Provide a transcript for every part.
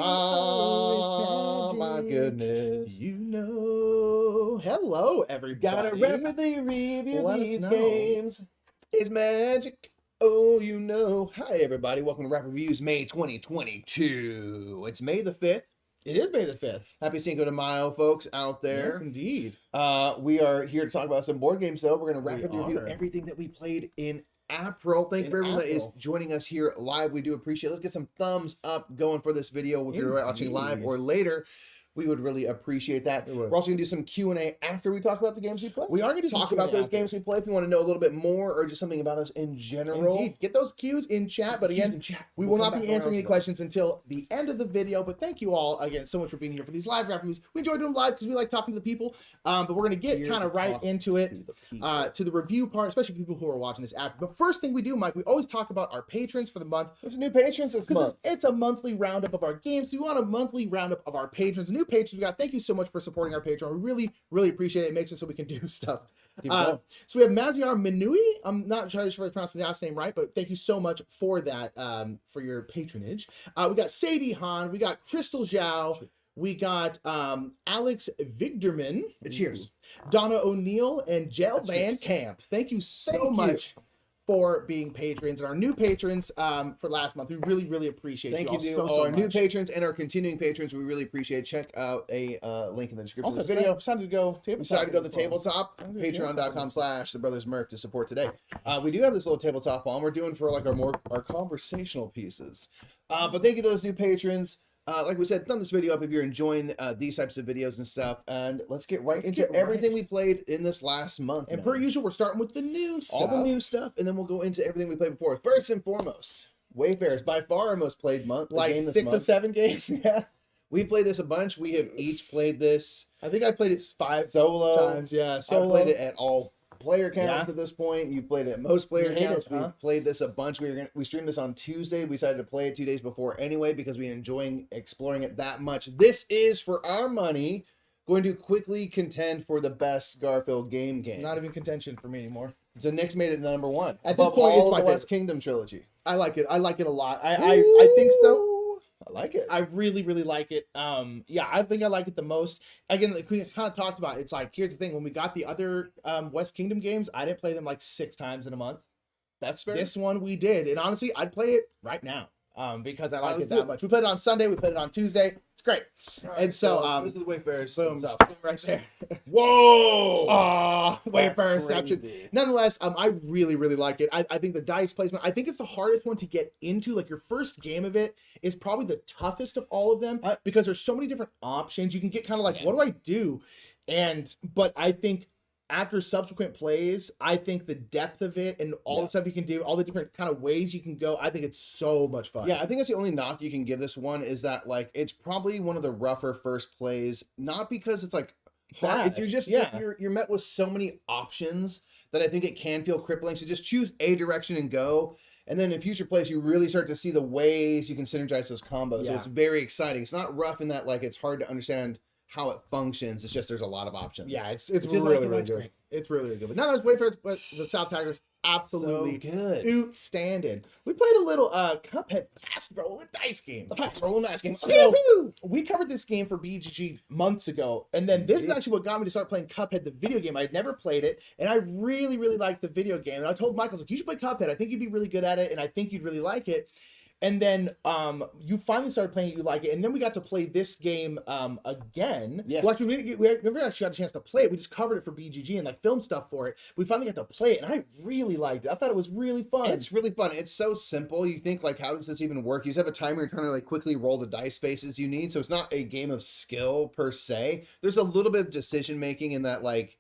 Oh, my goodness. You know. Hello, everybody. Gotta rapidly review Let us these know. games. It's magic. Oh, you know. Hi, everybody. Welcome to Rapid Reviews May 2022. It's May the 5th. It is May the 5th. Happy Cinco de Mayo, folks out there. Yes, indeed. We are here to talk about some board games, though. We're going to rapidly review are. everything that we played in April. Thank you for everyone that is joining us here live. We do appreciate it. Let's get some thumbs up going for this video if you're watching live or later. We would really appreciate that. We're also going to do some Q&A after we talk about the games we play. We are going to talk about those games we play if you want to know a little bit more or just something about us in general. Indeed. Get those cues in chat. But again, we will not be answering any questions until the end of the video. But thank you all again so much for being here for these live rap reviews. We enjoy doing live because we like talking to the people. But we're going to get kind of right into it to the review part, especially people who are watching this after. But first thing we do, Mike, we always talk about our patrons for the month. There's new patrons this month. It's a monthly roundup of our games. So we want a monthly roundup of our patrons. New patrons we got. Thank you so much for supporting our Patreon. We really, really appreciate it. It makes it so we can do stuff. So we have Maziar Minui. I'm not sure to pronounce the last name right, but thank you so much for that, for your patronage. We got Sadie Han. We got Crystal Zhao. We got Alex Vigderman. Cheers. Donna O'Neill and Jel Van Camp. Thank you so much for being patrons and our new patrons for last month. We really, really appreciate Thank you to all our new patrons and our continuing patrons. We really appreciate it. Check out a link in the description of the video. Decided to go to the tabletop. Patreon.com/thebrothersmurph to support today. We do have this little tabletop on. We're doing for like our conversational pieces. But thank you to those new patrons. Like we said, thumb this video up if you're enjoying these types of videos and stuff. And let's get right into everything we played in this last month. And per usual, we're starting with the new stuff. All the new stuff, and then we'll go into everything we played before. First and foremost, Wayfarers, by far our most played month. Like 6 of 7 games. Yeah. We played this a bunch. We have each played this. I think I played it 5 solo times. Yeah, solo. I played it at all player counts at this point. You played it at most player counts. We played this a bunch. We streamed this on Tuesday. We decided to play it 2 days before anyway because we enjoying exploring it that much. This is, for our money, going to quickly contend for the best Garfield game. Not even contention for me anymore. So Nick's made it number 1. At this point, it's my West Kingdom trilogy. I like it. I like it a lot. I think so. I like it. I really, really like it. Yeah, I think I like it the most. Again, like we kind of talked about, it's like, here's the thing. When we got the other West Kingdom games, I didn't play them like 6 times in a month. That's fair. This one we did. And honestly, I'd play it right now because I like it that much. We played it on Sunday. We played it on Tuesday. It's great. Right, and so this is the Wayfarers. Boom. Right there. Whoa! Oh, Wayfarers Ascension. Nonetheless, I really, really like it. I think the dice placement, I think it's the hardest one to get into. Like your first game of it is probably the toughest of all of them because there's so many different options. You can get kind of like, what do I do? But I think after subsequent plays, I think the depth of it and all the stuff you can do, all the different kind of ways you can go, I think it's so much fun. Yeah, I think that's the only knock you can give this one is that like it's probably one of the rougher first plays, not because it's like hard. If you're just you're met with so many options that I think it can feel crippling. So just choose a direction and go. And then in future plays, you really start to see the ways you can synergize those combos. So it's very exciting. It's not rough in that like it's hard to understand how it functions. It's just there's a lot of options. Yeah, it's really, really good. It's really, really good. But none of those Wayfarers, but the South Tigers, absolutely good. Outstanding. We played a little Cuphead fast rolling dice game. The fast rolling dice game. So we covered this game for BGG months ago, and then this is actually what got me to start playing Cuphead, the video game. I'd never played it, and I really, really liked the video game. And I told Michael, I was like, you should play Cuphead. I think you'd be really good at it, and I think you'd really like it. And then you finally started playing it, you like it, and then we got to play this game again. Yeah. Well, actually, we never actually got a chance to play it. We just covered it for BGG and like filmed stuff for it. We finally got to play it, and I really liked it. I thought it was really fun. It's really fun. It's so simple. You think like, how does this even work? You just have a timer. You're trying to like quickly roll the dice faces you need. So it's not a game of skill per se. There's a little bit of decision making in that like,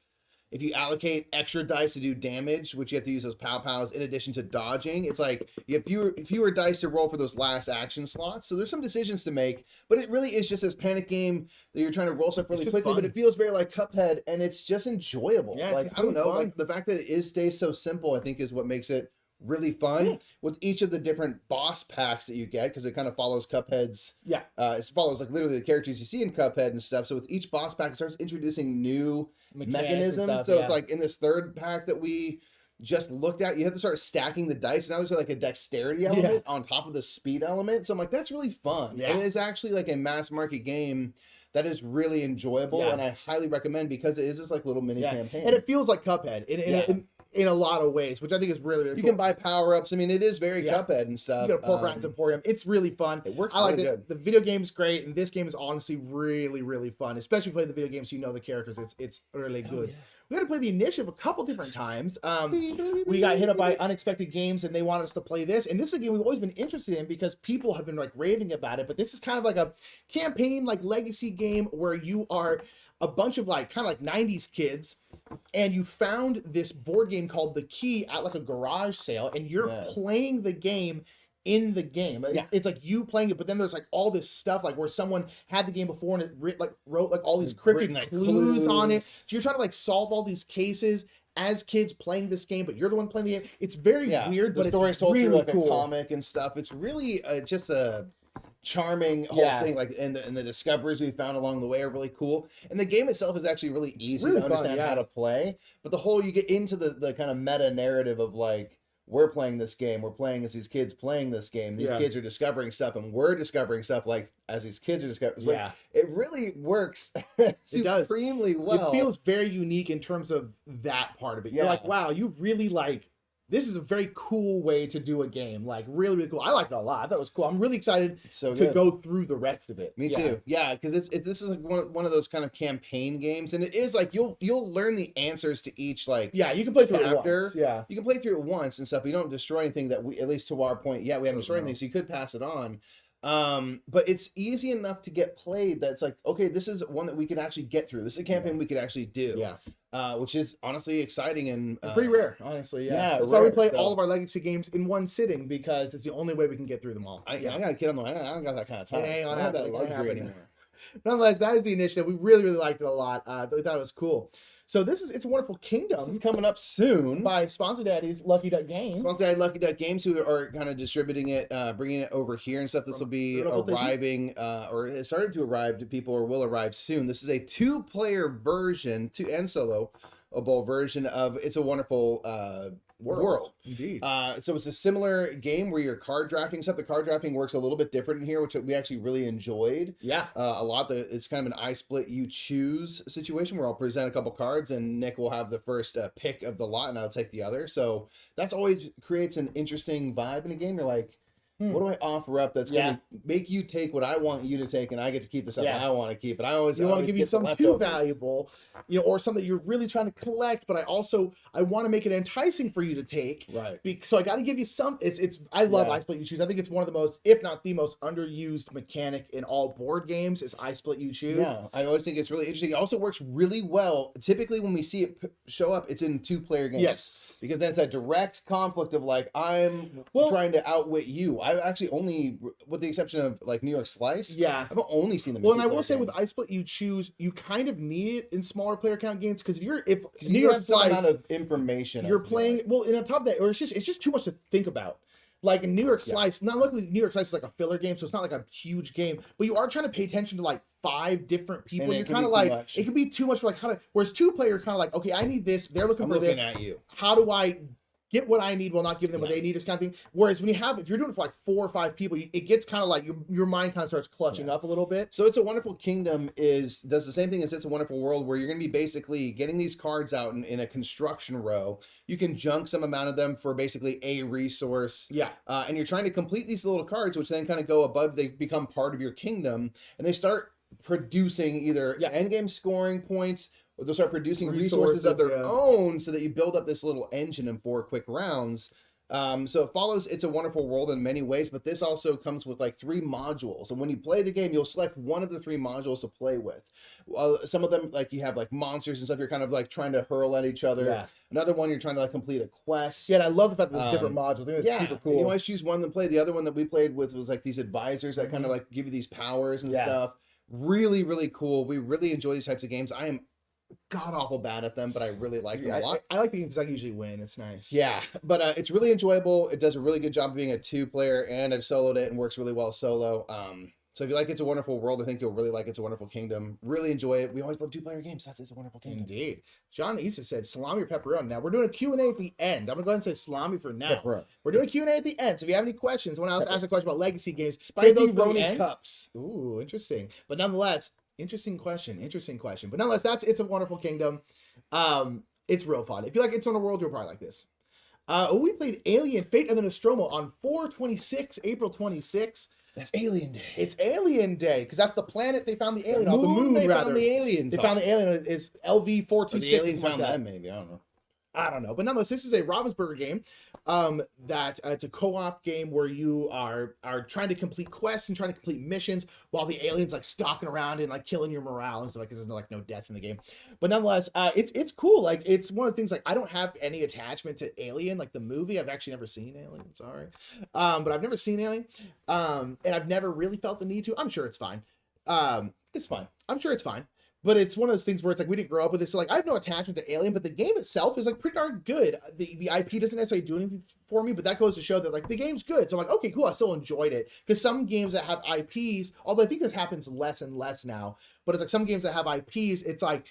if you allocate extra dice to do damage, which you have to use those pow-pows in addition to dodging, it's like you have fewer dice to roll for those last action slots. So there's some decisions to make, but it really is just this panic game that you're trying to roll stuff really quickly, but it feels very like Cuphead, and it's just enjoyable. Yeah, like, I don't know, like the fact that it stays so simple, I think is what makes it really fun with each of the different boss packs that you get, because it kind of follows Cuphead's it follows like literally the characters you see in Cuphead and stuff. So with each boss pack, it starts introducing new mechanisms. So it's like in this third pack that we just looked at. You have to start stacking the dice. Now there's like a dexterity element on top of the speed element. So I'm like, that's really fun. Yeah. And it is actually like a mass market game that is really enjoyable, and I highly recommend because it is this like little mini campaign. And it feels like Cuphead in a lot of ways, which I think is really, really you cool. can buy power-ups. I mean, it is very Cuphead and stuff. You got a Pork Rinds Emporium. It's really fun. It works I like really it. good. The video game's great, and this game is honestly really, really fun. Especially if you play the video games, so you know the characters. It's really good. Yeah. We got to play the initiative a couple different times. We got hit up by Unexpected Games, and they wanted us to play this. And this is a game we've always been interested in because people have been like raving about it. But this is kind of like a campaign, like legacy game where you are a bunch of like kind of like 90s kids, and you found this board game called The Key at like a garage sale, and you're playing the game in the game. It's like you playing it, but then there's like all this stuff like where someone had the game before and it wrote like all these cryptic clues on it. So you're trying to like solve all these cases as kids playing this game, but you're the one playing the game. It's very weird, but the story's told really through like cool. a comic and stuff. It's really just a charming whole thing, like and the discoveries we found along the way are really cool, and the game itself is actually really easy to understand how to play, but the whole you get into the kind of meta narrative of like, we're playing this game, we're playing as these kids playing this game, these kids are discovering stuff and we're discovering stuff like as these kids are discovering. Like, it really works. It does extremely well. It feels very unique in terms of that part of it. You're like, wow, you really like, this is a very cool way to do a game. Like, really, really cool. I liked it a lot. I thought it was cool. I'm really excited to go through the rest of it. Me too. Yeah, because this is like one of those kind of campaign games, and it is like you'll learn the answers to each like you can play through it once. You can play through it once and stuff. But you don't destroy anything that we, at least to our point, we haven't destroyed anything, so you could pass it on. But it's easy enough to get played that it's like, okay, this is one that we can actually get through. This is a campaign we could actually do. Which is honestly exciting and pretty rare, honestly. That's why we play all of our legacy games in one sitting, because it's the only way we can get through them all. I got a kid on the way. I don't got that kind of time. I don't have that luxury anymore. Nonetheless, that is the initiative. We really, really liked it a lot. We thought it was cool. So this is It's a Wonderful Kingdom. It's coming up soon by Sponsor Daddy's Lucky Duck Games. Sponsor Daddy Lucky Duck Games, who are kind of distributing it, bringing it over here and stuff. This will be arriving, or it started to arrive to people, or will arrive soon. This is a 2-player version, and solo, a bowl version of It's a Wonderful World. Indeed. So it's a similar game where you're card drafting stuff. The card drafting works a little bit different in here, which we actually really enjoyed. A lot. It's kind of an I split you choose situation where I'll present a couple cards and Nick will have the first pick of the lot and I'll take the other. So that's always creates an interesting vibe in a game. You're like, what do I offer up that's going to make you take what I want you to take, and I get to keep the stuff I want to keep? But I want to give you something too valuable, or something you're really trying to collect. But I want to make it enticing for you to take. Right. So I got to give you some. I love I Split You Choose. I think it's one of the most, if not the most, underused mechanic in all board games is I Split You Choose. Yeah, I always think it's really interesting. It also works really well. Typically, when we see it show up, it's in 2-player games. Yes. Because that's that direct conflict of like, I'm trying to outwit you. I've actually only, with the exception of like New York Slice, I've only seen them. Well, and I will say with I Split You Choose, you kind of need it in smaller player count games, because if New York Slice, amount of information you're playing, and on top of that, or it's just too much to think about. Like in New York Slice, not luckily New York Slice is like a filler game, so it's not like a huge game, but you are trying to pay attention to like 5 different people. And you're kind of like, it can be too much for like how to, whereas 2-player kind of like, okay, I need this, they're looking for this. At you. How do I get what I need while not giving them what they need, this kind of thing. Whereas when if you're doing it for like 4 or 5 people, it gets kind of like your mind kind of starts clutching up a little bit. So It's a Wonderful Kingdom does the same thing as It's a Wonderful World, where you're going to be basically getting these cards out in a construction row. You can junk some amount of them for basically a resource. And you're trying to complete these little cards, which then kind of go above, they become part of your kingdom, and they start producing either endgame scoring points, or they'll start producing resources of their own, so that you build up this little engine in 4 quick rounds. So it follows It's a Wonderful World in many ways, but this also comes with like 3 modules. And when you play the game, you'll select one of the 3 modules to play with. Some of them, like you have like monsters and stuff, you're kind of like trying to hurl at each other. Another one, you're trying to like complete a quest. And I love the fact that there's different modules. I think it's super cool. You always choose one to play. The other one that we played with was like these advisors that kind of like give you these powers and stuff. Really, really cool. We really enjoy these types of games. I am god awful bad at them, but I really like them a lot. I like the games because I can usually win. It's nice. But it's really enjoyable. It does a really good job of being a 2-player, and I've soloed it and works really well solo. So if you like It's a Wonderful World, I think you'll really like It's a Wonderful Kingdom. Really enjoy it. We always love 2-player games. That's It's a Wonderful Kingdom. Indeed. John Issa said salami or pepperoni. Now we're doing a Q&A at the end. I'm gonna go ahead and say salami for now. Pepperoni. We're doing a Q&A at the end. So if you have any questions, when I was asked a question about legacy games, Spicy save those for the Roni end. cups. Ooh, interesting. But nonetheless, interesting question. But nonetheless, that's It's a Wonderful Kingdom. It's real fun. If you like It's on a World, you'll probably like this. We played Alien Fate of the Nostromo on April 26. That's Alien Day. It's Alien Day because that's the planet they found the alien on. The moon, they rather. found the aliens. They found the alien is LV 426. The aliens found that, maybe. I don't know. But nonetheless, this is a Ravensburger game. That it's a co-op game where you are trying to complete quests and trying to complete missions while the aliens like stalking around and like killing your morale and stuff, like there's like no death in the game. But nonetheless, it's cool. Like it's one of the things, like I don't have any attachment to Alien, like the movie. I've actually never seen Alien, sorry. But I've never seen Alien. And I've never really felt the need to. I'm sure it's fine. It's fine. I'm sure it's fine. But it's one of those things where it's like we didn't grow up with this, so like I have no attachment to Alien, but the game itself is like pretty darn good. The IP doesn't necessarily do anything for me, but that goes to show that like the game's good. So I'm like, okay, cool, I still enjoyed it. Because some games that have IPs, although I think this happens less and less now, but it's like some games that have IPs, it's like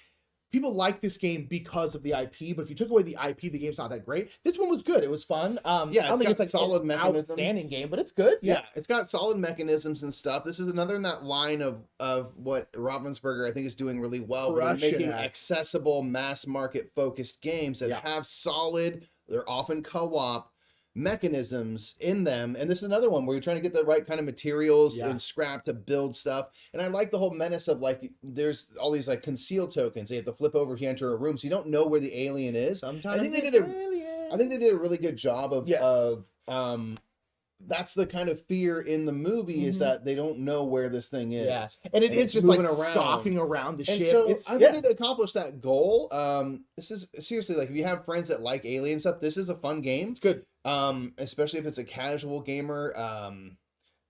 people like this game because of the IP, but if you took away the IP, the game's not that great. This one was good. It was fun. Yeah, I don't think it's like solid mechanisms. Outstanding game, but it's good. Yeah, it's got solid mechanisms and stuff. This is another in that line of what Ravensburger I think is doing really well. They're making accessible, mass market focused games that have solid. They're often co-op mechanisms in them, and this is another one where you're trying to get the right kind of materials and scrap to build stuff. And I like the whole menace of like there's all these like conceal tokens. You have to flip over if you enter a room, so you don't know where the alien is. Sometimes I think they did a really good job of that's the kind of fear in the movie is that they don't know where this thing is. Yeah. And it's just like stalking around the ship. So I think it accomplished that goal. This is seriously like if you have friends that like alien stuff, this is a fun game. It's good. Especially if it's a casual gamer.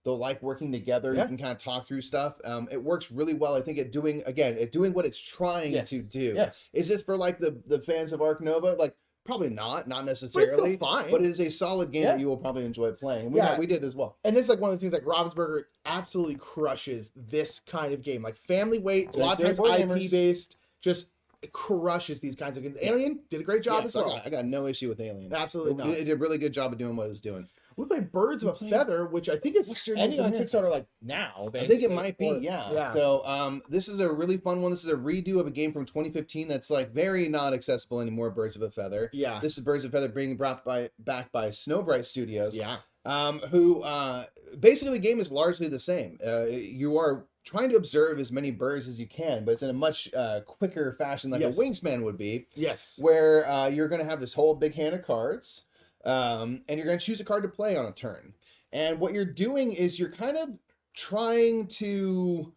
They'll like working together. You can kind of talk through stuff. It works really well. I think at doing what it's trying to do. Yes. Is this for like the fans of Ark Nova? Like probably not necessarily. But it's still fine. But it is a solid game that you will probably enjoy playing. And we did as well. And this is like one of the things like Ravensburger absolutely crushes this kind of game. Like family weight, a lot of times IP based, just crushes these kinds of games. Alien did a great job as well. I got no issue with Alien. Absolutely not. It did a really good job of doing what it was doing. We played Birds of a Feather, which I think is ending on Kickstarter like now. I think it might be, yeah. So this is a really fun one. This is a redo of a game from 2015 that's like very not accessible anymore, Birds of a Feather. Yeah. This is Birds of a Feather being brought back by Snowbright Studios. Yeah. Who basically the game is largely the same. You are trying to observe as many birds as you can, but it's in a much quicker fashion like a Wingspan would be. Yes. Where you're going to have this whole big hand of cards. And you're going to choose a card to play on a turn. And what you're doing is you're kind of trying to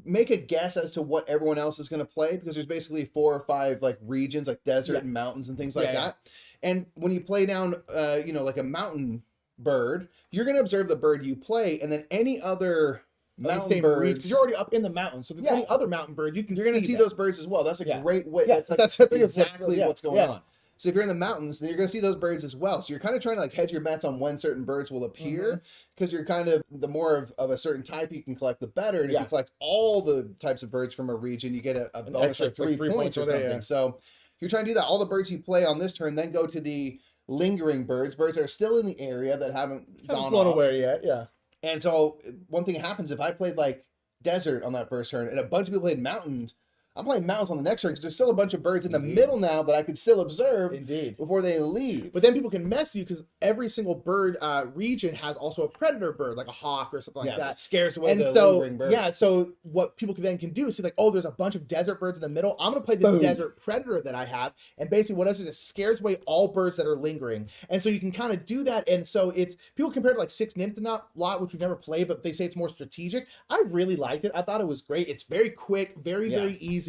make a guess as to what everyone else is going to play, because there's basically 4 or 5 like regions, like desert and mountains and things like that. And when you play down, like a mountain bird, you're going to observe the bird you play, and then any other mountain birds. You're already up in the mountains, so if there's any other mountain birds, you're going to see those birds as well. That's a great way. Yeah. That's exactly what's going on. So if you're in the mountains, then you're going to see those birds as well. So you're kind of trying to like hedge your bets on when certain birds will appear, because you're kind of, the more of a certain type you can collect, the better. And if you collect all the types of birds from a region, you get a bonus like 3 points or something. So you're trying to do that. All the birds you play on this turn then go to the lingering birds that are still in the area that haven't gone away yet. Yeah. And so one thing happens if I played like desert on that first turn and a bunch of people played mountains, I'm playing mountains on the next turn because there's still a bunch of birds in the middle now that I could still observe before they leave. But then people can mess you because every single bird region has also a predator bird, like a hawk or something like that. Scares away the lingering bird. Yeah, so what people can do is see like, oh, there's a bunch of desert birds in the middle. I'm going to play this desert predator that I have. And basically what it does is it scares away all birds that are lingering. And so you can kind of do that. And so it's, people compare it to like Six Nymphonaut Lot, which we've never played, but they say it's more strategic. I really liked it. I thought it was great. It's very quick, very easy.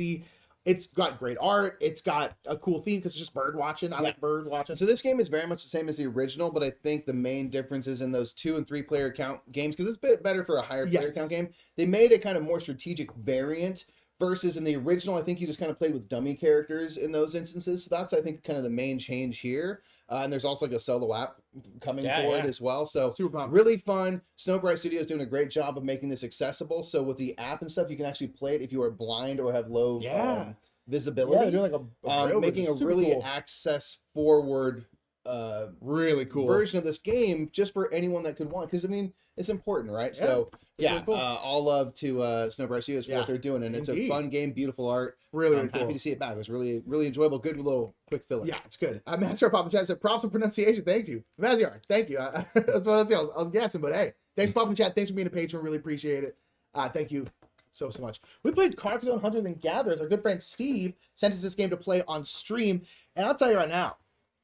It's got great art. It's got a cool theme because it's just bird watching. I like bird watching. So this game is very much the same as the original, but I think the main difference is in those 2 and 3 player count games, because it's a bit better for a higher player count game. They made a kind of more strategic variant versus in the original, I think you just kind of played with dummy characters in those instances. So that's, I think, kind of the main change here. And there's also like a solo app coming Yeah, for yeah. it as well. So Super pumped. really fun. Snowbright Studio is doing a great job of making this accessible. So with the app and stuff, you can actually play it if you are blind or have low Yeah, visibility. they're doing like a braille Making a version. Super really cool. access forward Really cool version of this game just for anyone that could want, because I mean it's important, right? Yeah, So yeah, really cool. all love to Snowbright Studios for Yeah, what they're doing, and it's indeed. a fun game, beautiful art. Really, I'm really cool. happy to see it back. It was really enjoyable, good little quick filler. Yeah, it's good. Master Pop in chat said props for pronunciation. Thank you, Maziar. Thank you. That's what I was guessing, but hey, thanks Pop in chat. Thanks for being a patron. Really appreciate it. Thank you so much. We played Carcassonne Hunters and Gatherers. Our good friend Steve sent us this game to play on stream, and I'll tell you right now,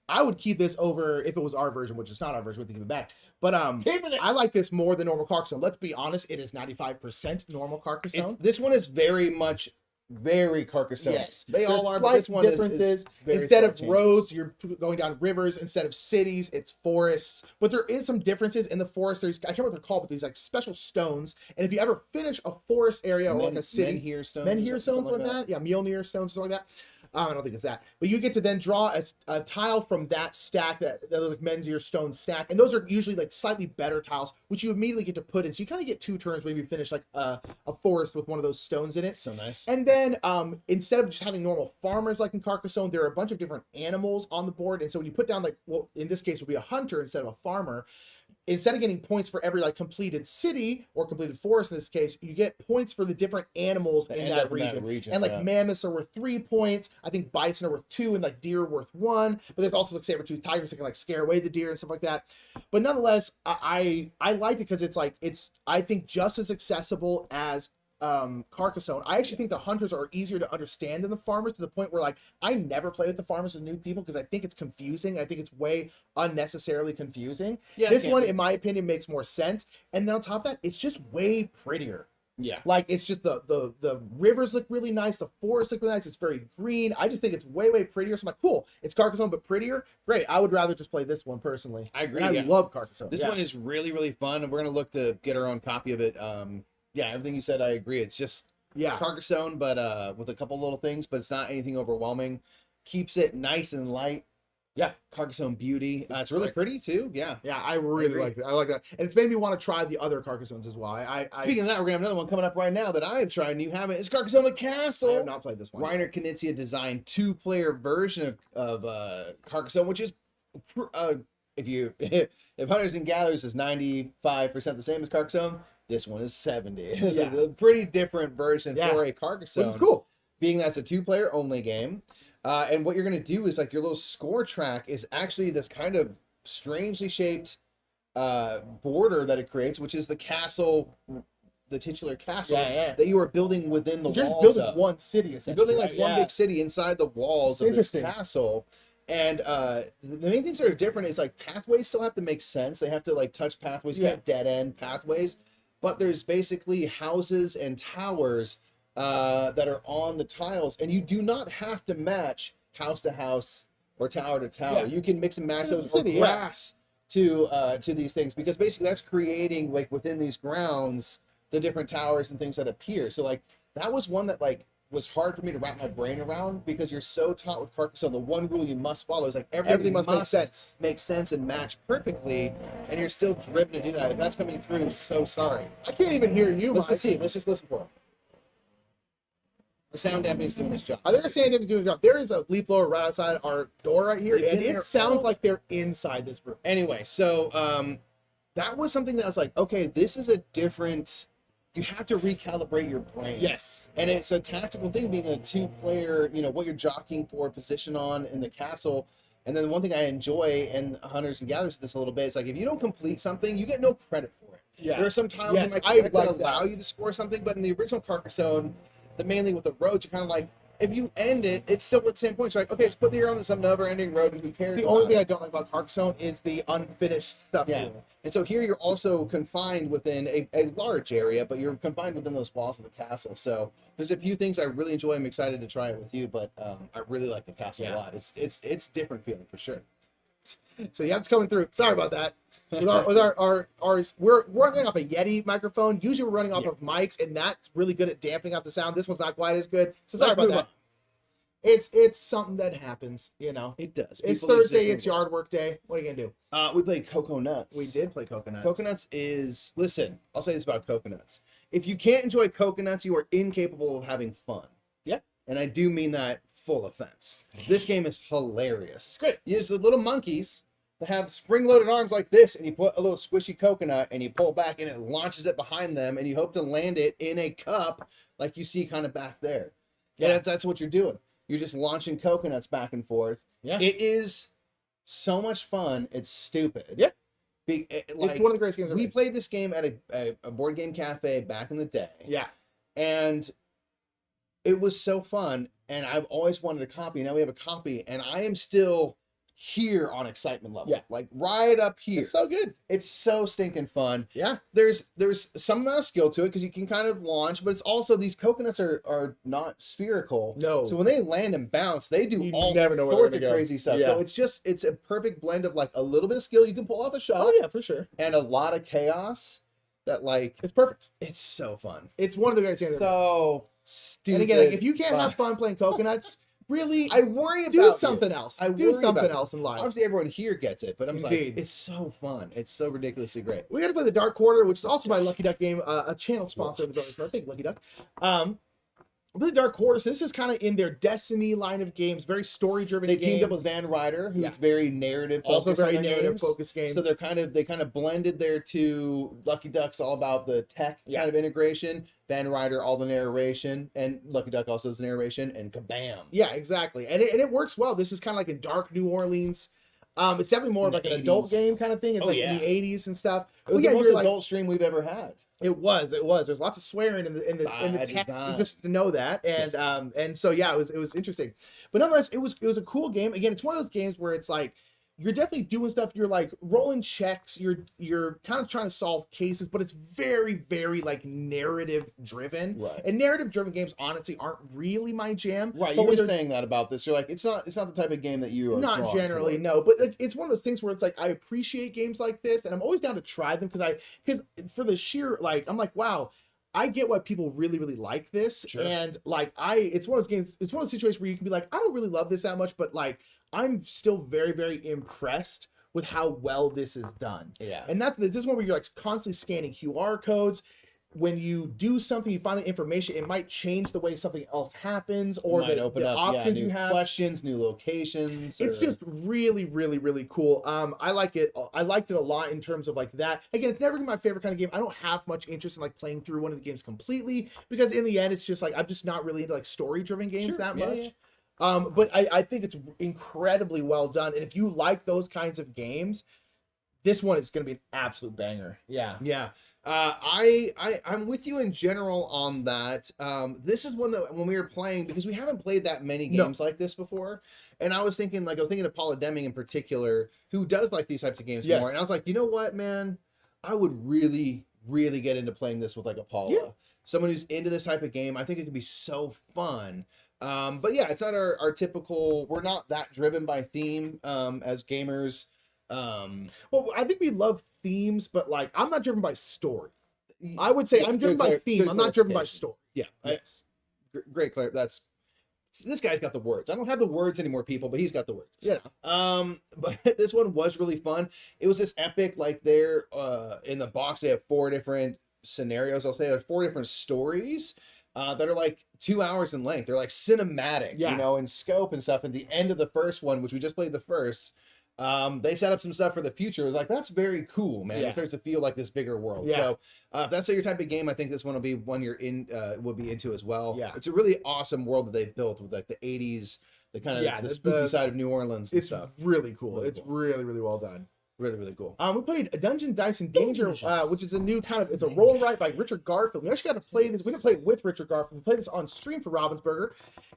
I would keep this over if it was our version, which is not our version. We'll keep it back. But I like this more than normal Carcassonne. Let's be honest, it is 95% normal Carcassonne. This one is very much very Carcassonne. Yes, they all There's are, but this one differences. very Instead of slight roads, changes. you're going down rivers. Instead of cities, it's forests. But there is some differences in the forest. There's, I can't remember what they're called, but these like special stones. And if you ever finish a forest area or like a city, Menhir stones, Menhir stones like that. Yeah, Mjolnir stones, something like that. I don't think it's that. But you get to then draw a tile from that stack, that like Menhir stone stack. And those are usually like slightly better tiles, which you immediately get to put in. So you kind of get 2 turns maybe you finish like a forest with one of those stones in it. So nice. And then instead of just having normal farmers like in Carcassonne, there are a bunch of different animals on the board. And so when you put down like, well, in this case would be a hunter instead of a farmer, instead of getting points for every like completed city or completed forest in this case, you get points for the different animals in that region. And like mammoths are worth 3 points. I think bison are worth 2, and like deer are worth 1. But there's also like saber-toothed tigers that can like scare away the deer and stuff like that. But nonetheless, I like it because it's like I think just as accessible as Carcassonne. I actually think the hunters are easier to understand than the farmers, to the point where like I never play with the farmers with new people because I think it's confusing. I think it's way unnecessarily confusing. Yeah, this one, in my opinion, makes more sense. And then on top of that, it's just way prettier. Yeah, like it's just the rivers look really nice, the forests look really nice. It's very green. I just think it's way prettier. So I'm like, cool, it's Carcassonne but prettier. Great. I would rather just play this one personally. I agree. And I love Carcassonne. This one is really fun, and we're gonna look to get our own copy of it. Yeah, everything you said, I agree. It's just Carcassonne, but with a couple little things, but it's not anything overwhelming. Keeps it nice and light. Yeah, Carcassonne beauty. It's really pretty too. Yeah, I really like it. I like that, and it's made me want to try the other Carcassonnes as well. Speaking of that, we're gonna have another one coming up right now that I have tried and you haven't. It's Carcassonne Castle. I have not played this one. Reiner Knizia designed 2-player version of Carcassonne, which is if Hunters and Gatherers is 95% the same as Carcassonne, this one is 70. It's a pretty different version for a Carcassonne. Which is cool. Being that's a 2-player only game. And what you're going to do is like your little score track is actually this kind of strangely shaped border that it creates, which is the castle, the titular castle that you are building within the walls. You're just building one city, essentially. You're building like one big city inside the walls of this castle. And the main things that are different is like pathways still have to make sense. They have to like touch pathways, you have dead end pathways. But there's basically houses and towers that are on the tiles, and you do not have to match house to house or tower to tower. You can mix and match those or grass to these things, because basically that's creating like within these grounds the different towers and things that appear. So like that was one that like was hard for me to wrap my brain around, because you're so taught with Carcassonne, the one rule you must follow is like everything must make sense and match perfectly, and you're still driven to do that. If that's coming through, so sorry. I can't even hear you. Let's just see. Let's just listen for it. Our sound dampening's doing its job. I think our sound dampening's doing its job. There is a leaf blower right outside our door right here, and it sounds like they're inside this room. Anyway, so that was something that I was like, okay, this is a different. You have to recalibrate your brain. Yes. And it's a tactical thing, being a 2-player, what you're jockeying for position on in the castle. And then one thing I enjoy in Hunters and Gatherers this a little bit is like, if you don't complete something, you get no credit for it. Yeah. There are some tiles in my that allow you to score something, but in the original Carcassonne, mainly with the roads, you're kind of like, if you end it, it's still with the same points. You're like, okay, let's put the hero on some never-ending road, and who cares? The only thing I don't like about Carcassonne is the unfinished stuff. Yeah. And so here you're also confined within a large area, but you're confined within those walls of the castle. So there's a few things I really enjoy. I'm excited to try it with you, but I really like the castle a lot. It's different feeling for sure. So yeah, it's coming through. Sorry about that. With our we're running off a Yeti microphone. Usually we're running off of mics, and that's really good at dampening out the sound. This one's not quite as good. So sorry about that. It's something that happens, It does. It's People exist Thursday, in it's the world. yard work day. What are you gonna do? We played Coconuts. We did play Coconuts. Coconuts is, listen, I'll say this about Coconuts. If you can't enjoy Coconuts, you are incapable of having fun. Yeah. And I do mean that full offense. This game is hilarious. It's great. You use the little monkeys that have spring-loaded arms like this, and you put a little squishy coconut, and you pull back, and it launches it behind them, and you hope to land it in a cup like you see kind of back there. Yeah. And that's what you're doing. You're just launching coconuts back and forth. Yeah. It is so much fun. It's stupid. Yeah. It's It's one of the greatest games. We played this game at a board game cafe back in the day. Yeah. And it was so fun. And I've always wanted a copy. Now we have a copy. And I am still here on excitement level. Yeah. Like right up here. It's so good. It's so stinking fun. Yeah. There's some amount of skill to it because you can kind of launch, but it's also these coconuts are not spherical. No. So when they land and bounce, they do You all never know where sorts they're of gonna go. crazy stuff. Yeah. So it's a perfect blend of like a little bit of skill you can pull off a shot Oh yeah, for sure. and a lot of chaos that like It's perfect. it's so fun. It's one of the greatest games. So stupid. And again, like, if you can't fun. have fun playing Coconuts, really, I worry do about something you. else. I do worry something about else in life. Obviously everyone here gets it, but I'm Indeed. like, it's so fun. It's so ridiculously great. We got to play the Dark Quarter, which is also by Lucky Duck Game, a channel sponsor of the Brothers Smurf. Thank you, Lucky Duck. The Dark Quarter, so this is kind of in their Destiny line of games, very story-driven They games. teamed up with Van Ryder, who's very narrative also focused. very on their narrative games. focused games. So they kind of blended their two. Lucky Duck's all about the tech kind of integration. Van Ryder all the narration, and Lucky Duck also does the narration, and kabam. Yeah, exactly, and it works well. This is kind of like in dark New Orleans. It's definitely more In like the an adult 80s. game kind of thing. It's Oh, like yeah. in the 80s and stuff. It was Yeah, the most you're like- adult stream we've ever had. It was. There's lots of swearing in the By text, design. just to know that, and so yeah, it was interesting, but nonetheless, it was a cool game. Again, it's one of those games where it's like you're definitely doing stuff. You're like rolling checks. You're kind of trying to solve cases, but it's very, very like narrative driven. Right. And narrative driven games honestly aren't really my jam. Right, But you when were they're- saying that about this. You're like, it's not the type of game that you are not drawn generally, toward. no, but like, it's one of those things where it's like I appreciate games like this, and I'm always down to try them because for the sheer like I'm like, wow, I get why people really, really like this. Sure. And like it's one of those games, it's one of those situations where you can be like, I don't really love this that much, but like I'm still very, very impressed with how well this is done. Yeah. And this is one where you're like constantly scanning QR codes. When you do something, you find the information, it might change the way something else happens, or Might the open up options new you have. questions, new locations. It's just really, really, really cool. I like it. I liked it a lot in terms of like that. Again, it's never gonna be my favorite kind of game. I don't have much interest in like playing through one of the games completely because in the end, it's just like I'm just not really into like story-driven games Sure, that yeah, much. yeah. But I think it's incredibly well done. And if you like those kinds of games, this one is gonna be an absolute banger. Yeah. Yeah. I'm with you in general on that. This is one that when we were playing, because we haven't played that many No. games like this before, and I was thinking of Paula Deming in particular, who does like these types of games Yes. more. And I was like, you know what, man, I would really, really get into playing this with like a Paula, Yeah. someone who's into this type of game. I think it could be so fun. But yeah, it's not our typical. We're not that driven by theme as gamers. Well, I think we love themes, but like I'm not driven by story. I would say Yeah, I'm driven good by clar- theme. good I'm not driven by clarification. story. Yeah, Yes. great Claire. This guy's got the words. I don't have the words anymore, people, but he's got the words. Yeah. But this one was really fun. It was this epic, like they're in the box, they have 4 different scenarios. I'll say there's 4 different stories that are like 2 hours in length. They're like cinematic, Yeah. you know, in scope and stuff. At the end of the first one, which we just played the first, they set up some stuff for the future. It was like, that's very cool, man. Yeah. It starts to feel like this bigger world. Yeah. So if that's your type of game, I think this one will be one you're in, will be into as well. Yeah. It's a really awesome world that they built with like the 80s, the kind of the spooky side of New Orleans and It's stuff. really cool. Really It's cool. really, really well done. Really, really cool. We played a Dungeon Dice and Danger, which is a new kind of, it's a roll and write by Richard Garfield. We actually got to play this. We didn't play it with Richard Garfield. We played this on stream for Ravensburger.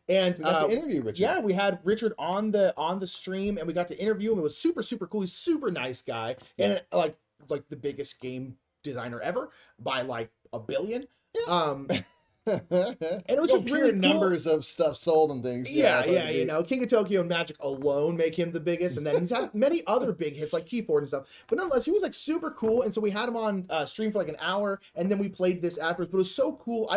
And We got to interview Richard. yeah, we had Richard on the stream and we got to interview him. It was super, super cool. He's a super nice guy. And like the biggest game designer ever by like a billion. And it was just really cool. numbers of stuff sold and things. Yeah, that's what it'd be. you know, King of Tokyo and Magic alone make him the biggest, and then he's had many other big hits like Keyboard and stuff. But nonetheless, he was like super cool, and so we had him on stream for like an hour, and then we played this afterwards. But it was so cool.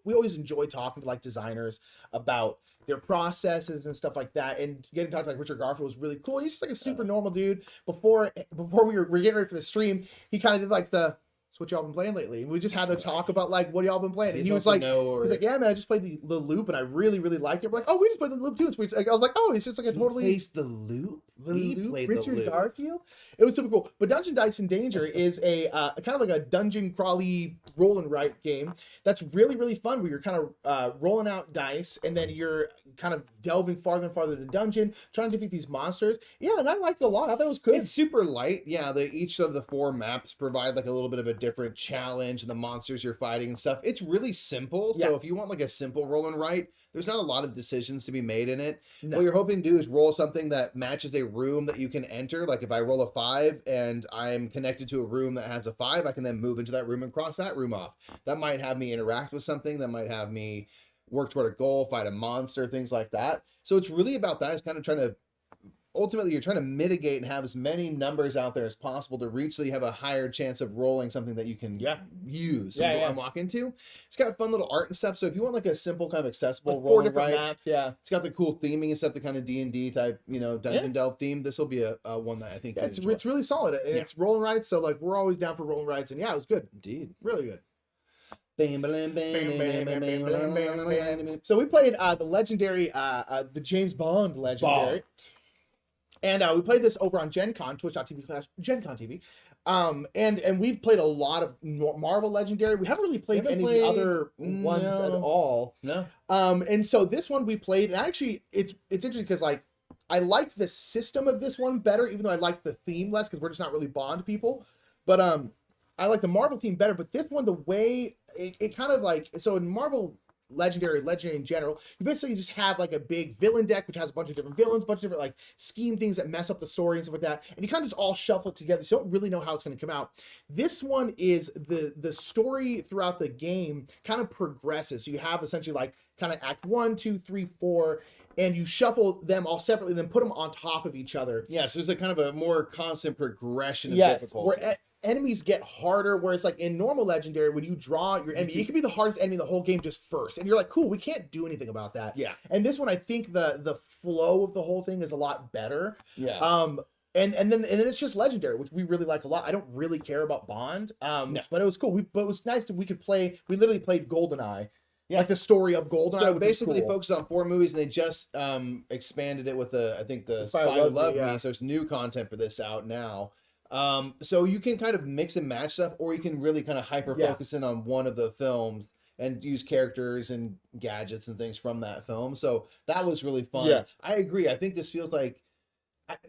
We always enjoy talking to like designers about their processes and stuff like that. And getting to talk to like Richard Garfield was really cool. He's just like a super normal dude. Before we were getting ready for the stream, he kind of did like so what y'all been playing lately? And we just had to talk about like what y'all been playing. And he was like, yeah, man, I just played the loop and I really, really liked it. We're like, oh, we just played the loop too. It's weird. Like, I was like, oh, it's just like a totally plays the loop. Richard Garfield. It was super cool. But Dungeon Dice in Danger is a kind of like a dungeon crawly roll and write game that's really, really fun. Where you're kind of rolling out dice and then you're kind of delving farther and farther into the dungeon, trying to defeat these monsters. Yeah, and I liked it a lot. I thought it was good. It's super light. Yeah, each of the 4 maps provide like a little bit of a different challenge and the monsters you're fighting and stuff. It's really simple. So if you want like a simple roll and write, there's not a lot of decisions to be made in it. No. What you're hoping to do is roll something that matches a room that you can enter. Like if I roll a 5 and I'm connected to a room that has a 5, I can then move into that room and cross that room off. That might have me interact with something. That might have me work toward a goal, fight a monster, things like that. So it's really about that. It's kind of trying to, ultimately you're trying to mitigate and have as many numbers out there as possible to reach so you have a higher chance of rolling something that you can use and walk into. It's got fun little art and stuff. So if you want like a simple kind of accessible like 4 different maps, it's got the cool theming and stuff, the kind of D&D type, dungeon delve theme. This will be a one that I think it's really solid. And it's roll and writes, so like we're always down for roll and writes, and it was good. Indeed. Really good. So we played the legendary, the James Bond legendary. And we played this over on Gen Con, twitch.tv/GenConTV. And we've played a lot of Marvel Legendary. We haven't really played any of the other ones at all. No. And so this one we played, and actually it's interesting because like I liked the system of this one better, even though I liked the theme less because we're just not really Bond people. But I like the Marvel theme better. But this one, the way it kind of like, so in Marvel legendary in general, you basically just have like a big villain deck which has a bunch of different villains, a bunch of different like scheme things that mess up the story and stuff like that, and you kind of just all shuffle it together, so you don't really know how it's going to come out. This one is the story throughout the game kind of progresses, so you have essentially like kind of act 1, 2, 3, 4, and you shuffle them all separately, then put them on top of each other. Yeah, so there's a kind of a more constant progression of difficulty. Where enemies get harder, whereas like in normal legendary, when you draw your enemy, it can be the hardest enemy in the whole game just first, and you're like, cool, we can't do anything about that. Yeah. And this one, I think the flow of the whole thing is a lot better. Yeah. And then it's just legendary, which we really like a lot. I don't really care about Bond. No. But it was cool. But it was nice that we could play. We literally played GoldenEye. Yeah, like the story of GoldenEye. So basically focused on 4 movies, and they just expanded it with I think the Spy Who Loved Me. So there's new content for this out now. So you can kind of mix and match stuff, or you can really kind of hyper focus in on one of the films and use characters and gadgets and things from that film. So that was really fun. Yeah. I agree. I think this feels like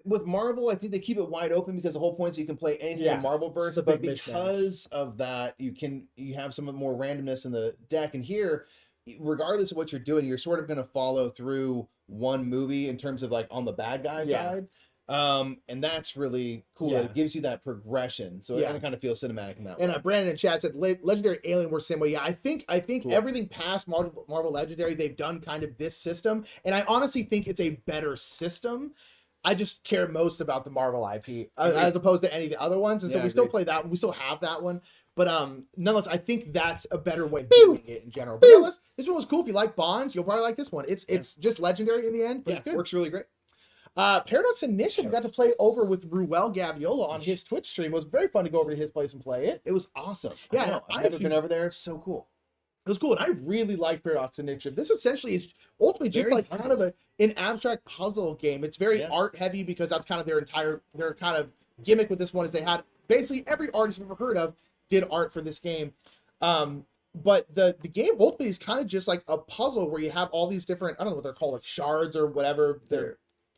with Marvel, I think they keep it wide open because the whole point is you can play anything in Marvelverse, but because of that, you have some more randomness in the deck. And here, regardless of what you're doing, you're sort of going to follow through one movie in terms of like on the bad guy side. And that's really cool. It gives you that progression, so it kind of feels cinematic in that way. And Brandon in chat said Legendary Alien works the same way. Yeah, I think cool. Everything past Marvel Legendary, they've done kind of this system, and I honestly think it's a better system. I just care most about the Marvel IP as opposed to any of the other ones, and so we still play that one. We still have that one. But nonetheless, I think that's a better way of doing it in general. But nonetheless, this one was cool. If you like Bond, you'll probably like this one. It's just legendary in the end, but it's good. Works really great. Paradox Initiative got to play over with Ruel Gaviola on his Twitch stream. It was very fun to go over to his place and play it. It was awesome. Yeah, I've never been over there. It's so cool. It was cool, and I really like Paradox Initiative. This essentially is ultimately just very like kind of an abstract puzzle game. It's very art heavy because that's kind of their kind of gimmick with this one is they had basically every artist you've ever heard of did art for this game. But the game ultimately is kind of just like a puzzle where you have all these different, I don't know what they're called, like shards or whatever.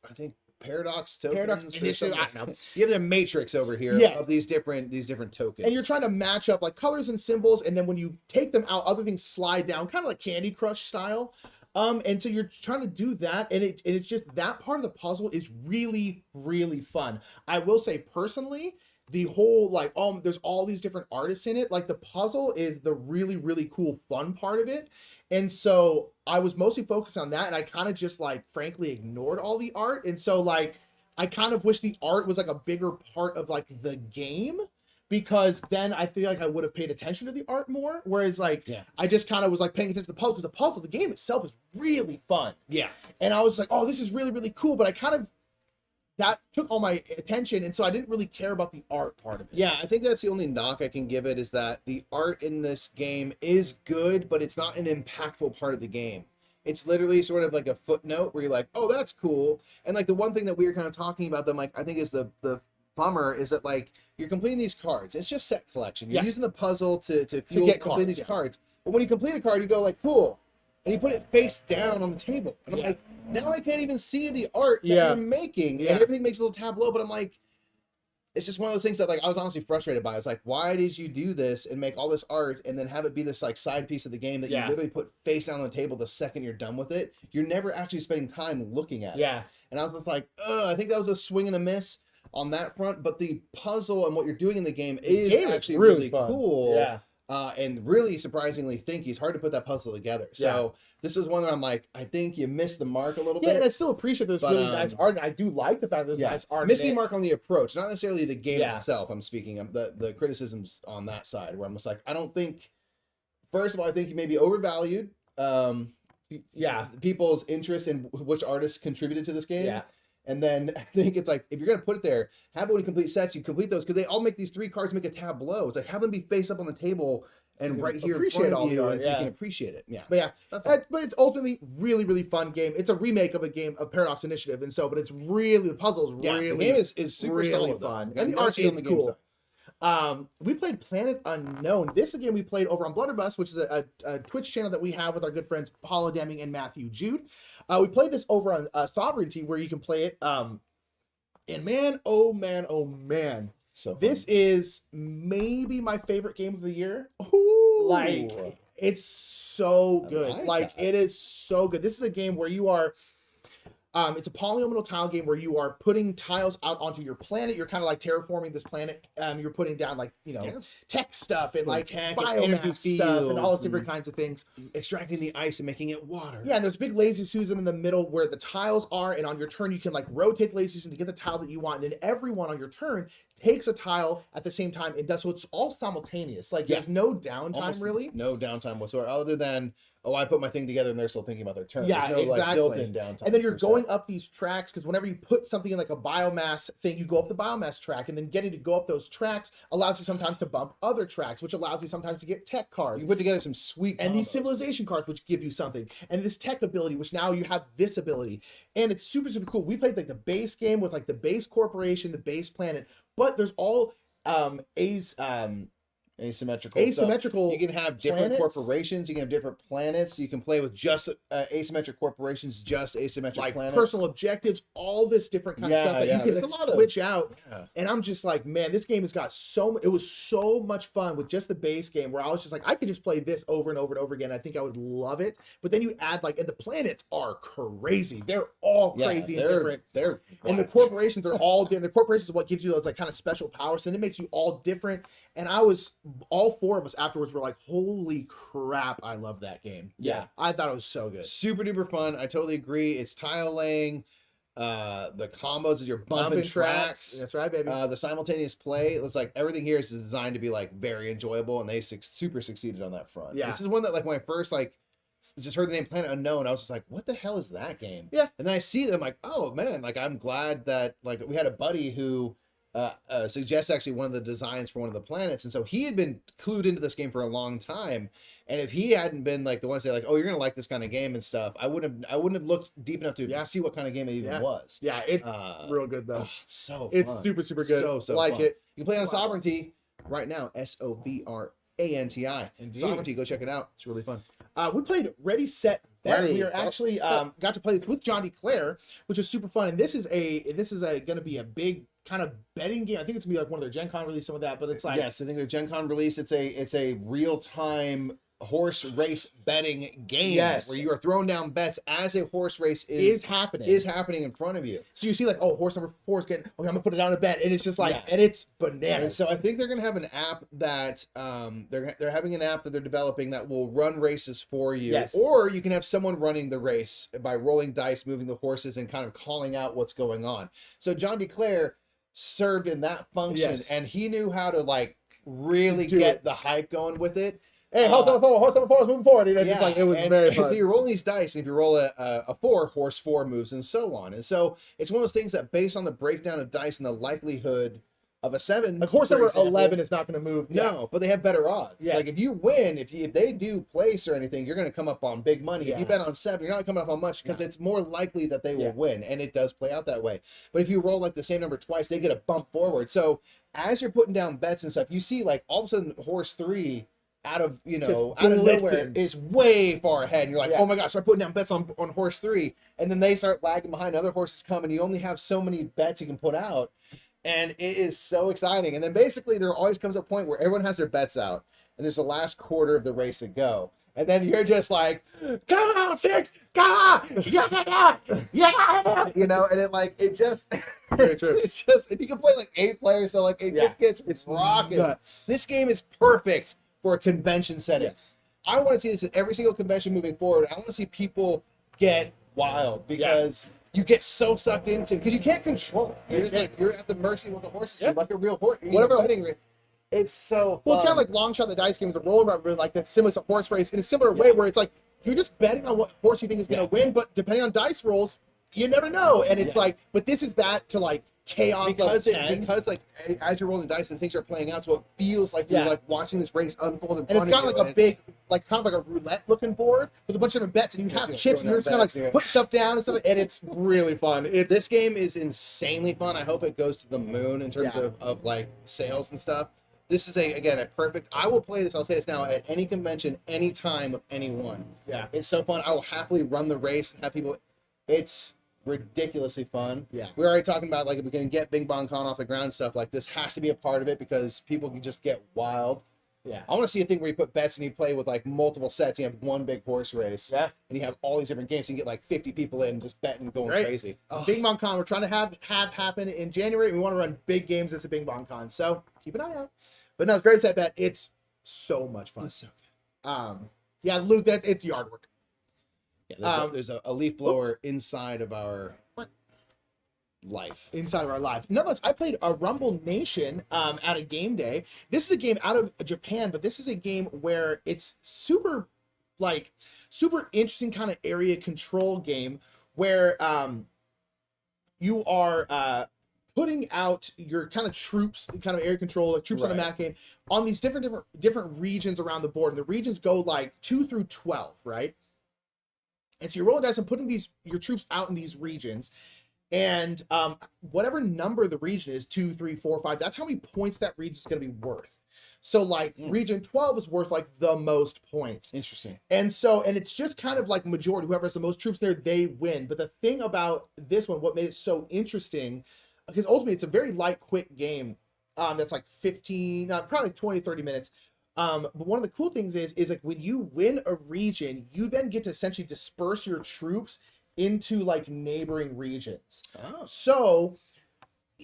I think Paradox tokens. Paradox Initiative. I don't know. You have the matrix over here of these different tokens. And you're trying to match up like colors and symbols, and then when you take them out, other things slide down, kind of like Candy Crush style. And so you're trying to do that, and it's just that part of the puzzle is really, really fun. I will say personally, the whole like there's all these different artists in it. Like the puzzle is the really, really cool fun part of it. And so I was mostly focused on that, and I kind of just like frankly ignored all the art. And so like I kind of wish the art was like a bigger part of like the game, because then I feel like I would have paid attention to the art more. Whereas like Yeah. I just kind of was like paying attention to the puzzle, because the puzzle, the game itself is really fun. Yeah. And I was like, oh, this is really, really cool. But I kind of, that took all my attention. And so I didn't really care about the art part of it. Yeah, I think that's the only knock I can give it, is that the art in this game is good, but it's not an impactful part of the game. It's literally sort of like a footnote where you're like, oh, that's cool. And like the one thing that we were kind of talking about that, like, I think is the bummer is that like you're completing these cards. It's just set collection. You're using the puzzle to fuel get complete cards, these cards. But when you complete a card, you go like, cool. And you put it face down on the table. And I'm like, now I can't even see the art that you're making. And everything makes a little tableau, but I'm like, it's just one of those things that like I was honestly frustrated by. It's like, why did you do this and make all this art and then have it be this like side piece of the game that you literally put face down on the table the second you're done with it? You're never actually spending time looking at it. And I was just like, I think that was a swing and a miss on that front. But the puzzle and what you're doing in the game is actually really cool. Yeah. And really surprisingly thinky. It's hard to put that puzzle together. So this is one that I'm like, I think you missed the mark a little bit. Yeah, and I still appreciate there's really nice art, and I do like the fact there's nice art. Missed the mark on the approach, not necessarily the game itself. I'm speaking of the criticisms on that side, where I'm just like, I don't think. First of all, I think you may be overvalued. People's interest in which artists contributed to this game. Yeah. And then I think it's like, if you're going to put it there, have it when you complete sets, you complete those, because they all make these 3 cards make a tableau. It's like, have them be face up on the table and right here in front of you, and you can appreciate it. Yeah. But but it's ultimately really, really fun game. It's a remake of a game of Paradox Initiative, and so, but it's really, the puzzle's really, the game is super really fun. And the art is cool. We played Planet Unknown. This is a game we played over on Blunderbuss, which is a Twitch channel that we have with our good friends Paula Deming and Matthew Jude. We played this over on Sovereignty, where you can play it. And man, oh man. So this is maybe my favorite game of the year. Ooh. Like, it's so good. It is so good. This is a game where you are, it's a polynomial tile game where you are putting tiles out onto your planet. You're kind of like terraforming this planet. You're putting down like, tech stuff and like biomass stuff and all different kinds of things. Extracting the ice and making it water. Yeah, and there's big lazy Susan in the middle where the tiles are, and on your turn you can like rotate lazy Susan to get the tile that you want. And then everyone on your turn takes a tile at the same time and does, so it's all simultaneous. Like there's no downtime. Almost really. No downtime whatsoever, other than, oh, I put my thing together and they're still thinking about their turn. Yeah, There's no, exactly. like, built-in downtime. And then you're going up these tracks, because whenever you put something in like a biomass thing, you go up the biomass track, and then getting to go up those tracks allows you sometimes to bump other tracks, which allows you sometimes to get tech cards. You put together some sweet and these civilization cards, which give you something, and this tech ability, which now you have this ability, and it's super, super cool. We played like the base game with like the base corporation, the base planet, but there's all asymmetrical. You can have different corporations. You can have different planets. You can play with just asymmetric corporations, just asymmetric planets. Personal objectives, all this different kind of stuff that you can switch out. Yeah. And I'm just like, man, this game has got it was so much fun with just the base game, where I was just like, I could just play this over and over and over again. I think I would love it. But then you add like, and the planets are crazy. They're all crazy and different. And the corporations are all different. The corporations is what gives you those like kind of special powers, and it makes you all different. And all 4 of us afterwards were like, holy crap, I love that game. Yeah. I thought it was so good. Super duper fun. I totally agree. It's tile laying. The combos is your bumping tracks. That's right, baby. The simultaneous play. It's like everything here is designed to be like very enjoyable, and they super succeeded on that front. Yeah. This is one that like when I first like just heard the name Planet Unknown, I was just like, what the hell is that game? Yeah. And then I see them like, oh man, like I'm glad that like we had a buddy who suggests actually one of the designs for one of the planets, and so he had been clued into this game for a long time, and if he hadn't been like the one to say like, oh, you're gonna like this kind of game and stuff, I wouldn't have looked deep enough to see what kind of game it even was. Yeah, it's real good though. It's fun. Super good. So like fun. it. You can play on Sovereignty right now. SOVRANTI. Indeed. Sovereignty, go check it out. It's really fun. We played Ready Set Bet. We are actually got to play this with John DeClaire, which is super fun. And this is going to be a big kind of betting game. I think it's gonna be like one of their Gen Con release, some of that, but it's like, yes, I think their Gen Con release. It's a real time horse race betting game. Yes, where you are throwing down bets as a horse race is happening in front of you. So you see like, oh, horse number 4 is getting, okay, I'm gonna put it down a bet, and it's just like, and it's bananas. And so I think they're gonna have an app that they're having an app that they're developing that will run races for you. Yes. Or you can have someone running the race by rolling dice, moving the horses, and kind of calling out what's going on. So John DeClaire served in that function, and he knew how to like really Do get it. the hype going with it. Hey, horse number 4 is moving forward. You know, Yeah, just like, it was and very fun. so you're rolling these dice, and if you roll a 4, horse 4 moves, and so on. And so it's one of those things that, based on the breakdown of dice and the likelihood of a 7, Like horse for number example, 11 is not going to move. no, but they have better odds. Yes. Like if you win, if they do place or anything, you're going to come up on big money. If Yeah. you bet on 7, you're not coming up on much because No. it's more likely that they will Yeah. win, and it does play out that way. But if you roll like the same number twice, they get a bump forward. So as you're putting down bets and stuff, you see like all of a sudden horse 3 out of Just out of nowhere blitzing. is way far ahead, and you're like, Yeah. oh my gosh, start putting down bets on horse 3, and then they start lagging behind, other horses come, and you only have so many bets you can put out. And it is so exciting. And then basically there always comes a point where everyone has their bets out, and there's the last quarter of the race to go. And then you're just like, come on, 6, come on, yeah, and it just, Very true. it's just, and you can play like 8 players, so like it just gets, it's rocking. nuts. This game is perfect for a convention setting. Yes. I want to see this at every single convention moving forward. I want to see people get wild because you get so sucked into, because you can't control it. You're just like, you're at the mercy of what the horses do, like a real horse. Whatever. It's so fun. Well, it's kind of like long shot. The dice game is a roll around, like that, similar to horse race in a similar way, where it's like you're just betting on what horse you think is going to win, but depending on dice rolls, you never know. And it's like, but this is that to like chaos because level 10. because like as you're rolling dice and things are playing out, so it feels like you're like watching this race unfold in and it's front got of you. like a big, like kind of like a roulette looking board with a bunch of different bets, and you have chips, and you're just gonna like put stuff down and stuff, and it's really fun. This game is insanely fun. I hope it goes to the moon in terms of like sales and stuff. This is a perfect. I will play this. I'll say this now at any convention, anytime with anyone. Yeah. It's so fun. I will happily run the race and have people. It's ridiculously fun. Yeah. We're already talking about like if we can get Bing Bong Con off the ground and stuff, like this has to be a part of it because people can just get wild. Yeah. I want to see a thing where you put bets and you play with like multiple sets. You have one big horse race. Yeah. And you have all these different games. You can get like 50 people in just betting, going crazy. Oh. Bing Bong Con, we're trying to have happen in January. We want to run big games as a Bing Bong Con, so keep an eye out. But no, it's very sad bet. It's so much fun. It's so good. Yeah, Luke, it's yard work. Yeah, there's a leaf blower inside of our life. Inside of our life. Nonetheless, I played a Rumble Nation at a game day. This is a game out of Japan, but this is a game where it's super interesting kind of area control game where you are putting out your kind of troops, kind of area control, like troops on a map game, on these different regions around the board. And the regions go like 2 through 12, right? And so you're rolling dice and putting your troops out in these regions. And whatever number the region is, 2, 3, 4, 5, that's how many points that region is going to be worth. So like region 12 is worth like the most points. Interesting. And it's just kind of like majority, whoever has the most troops there, they win. But the thing about this one, what made it so interesting, because ultimately it's a very light, quick game that's like 15, probably 20, 30 minutes. But one of the cool things is like when you win a region, you then get to essentially disperse your troops into like neighboring regions. Oh. So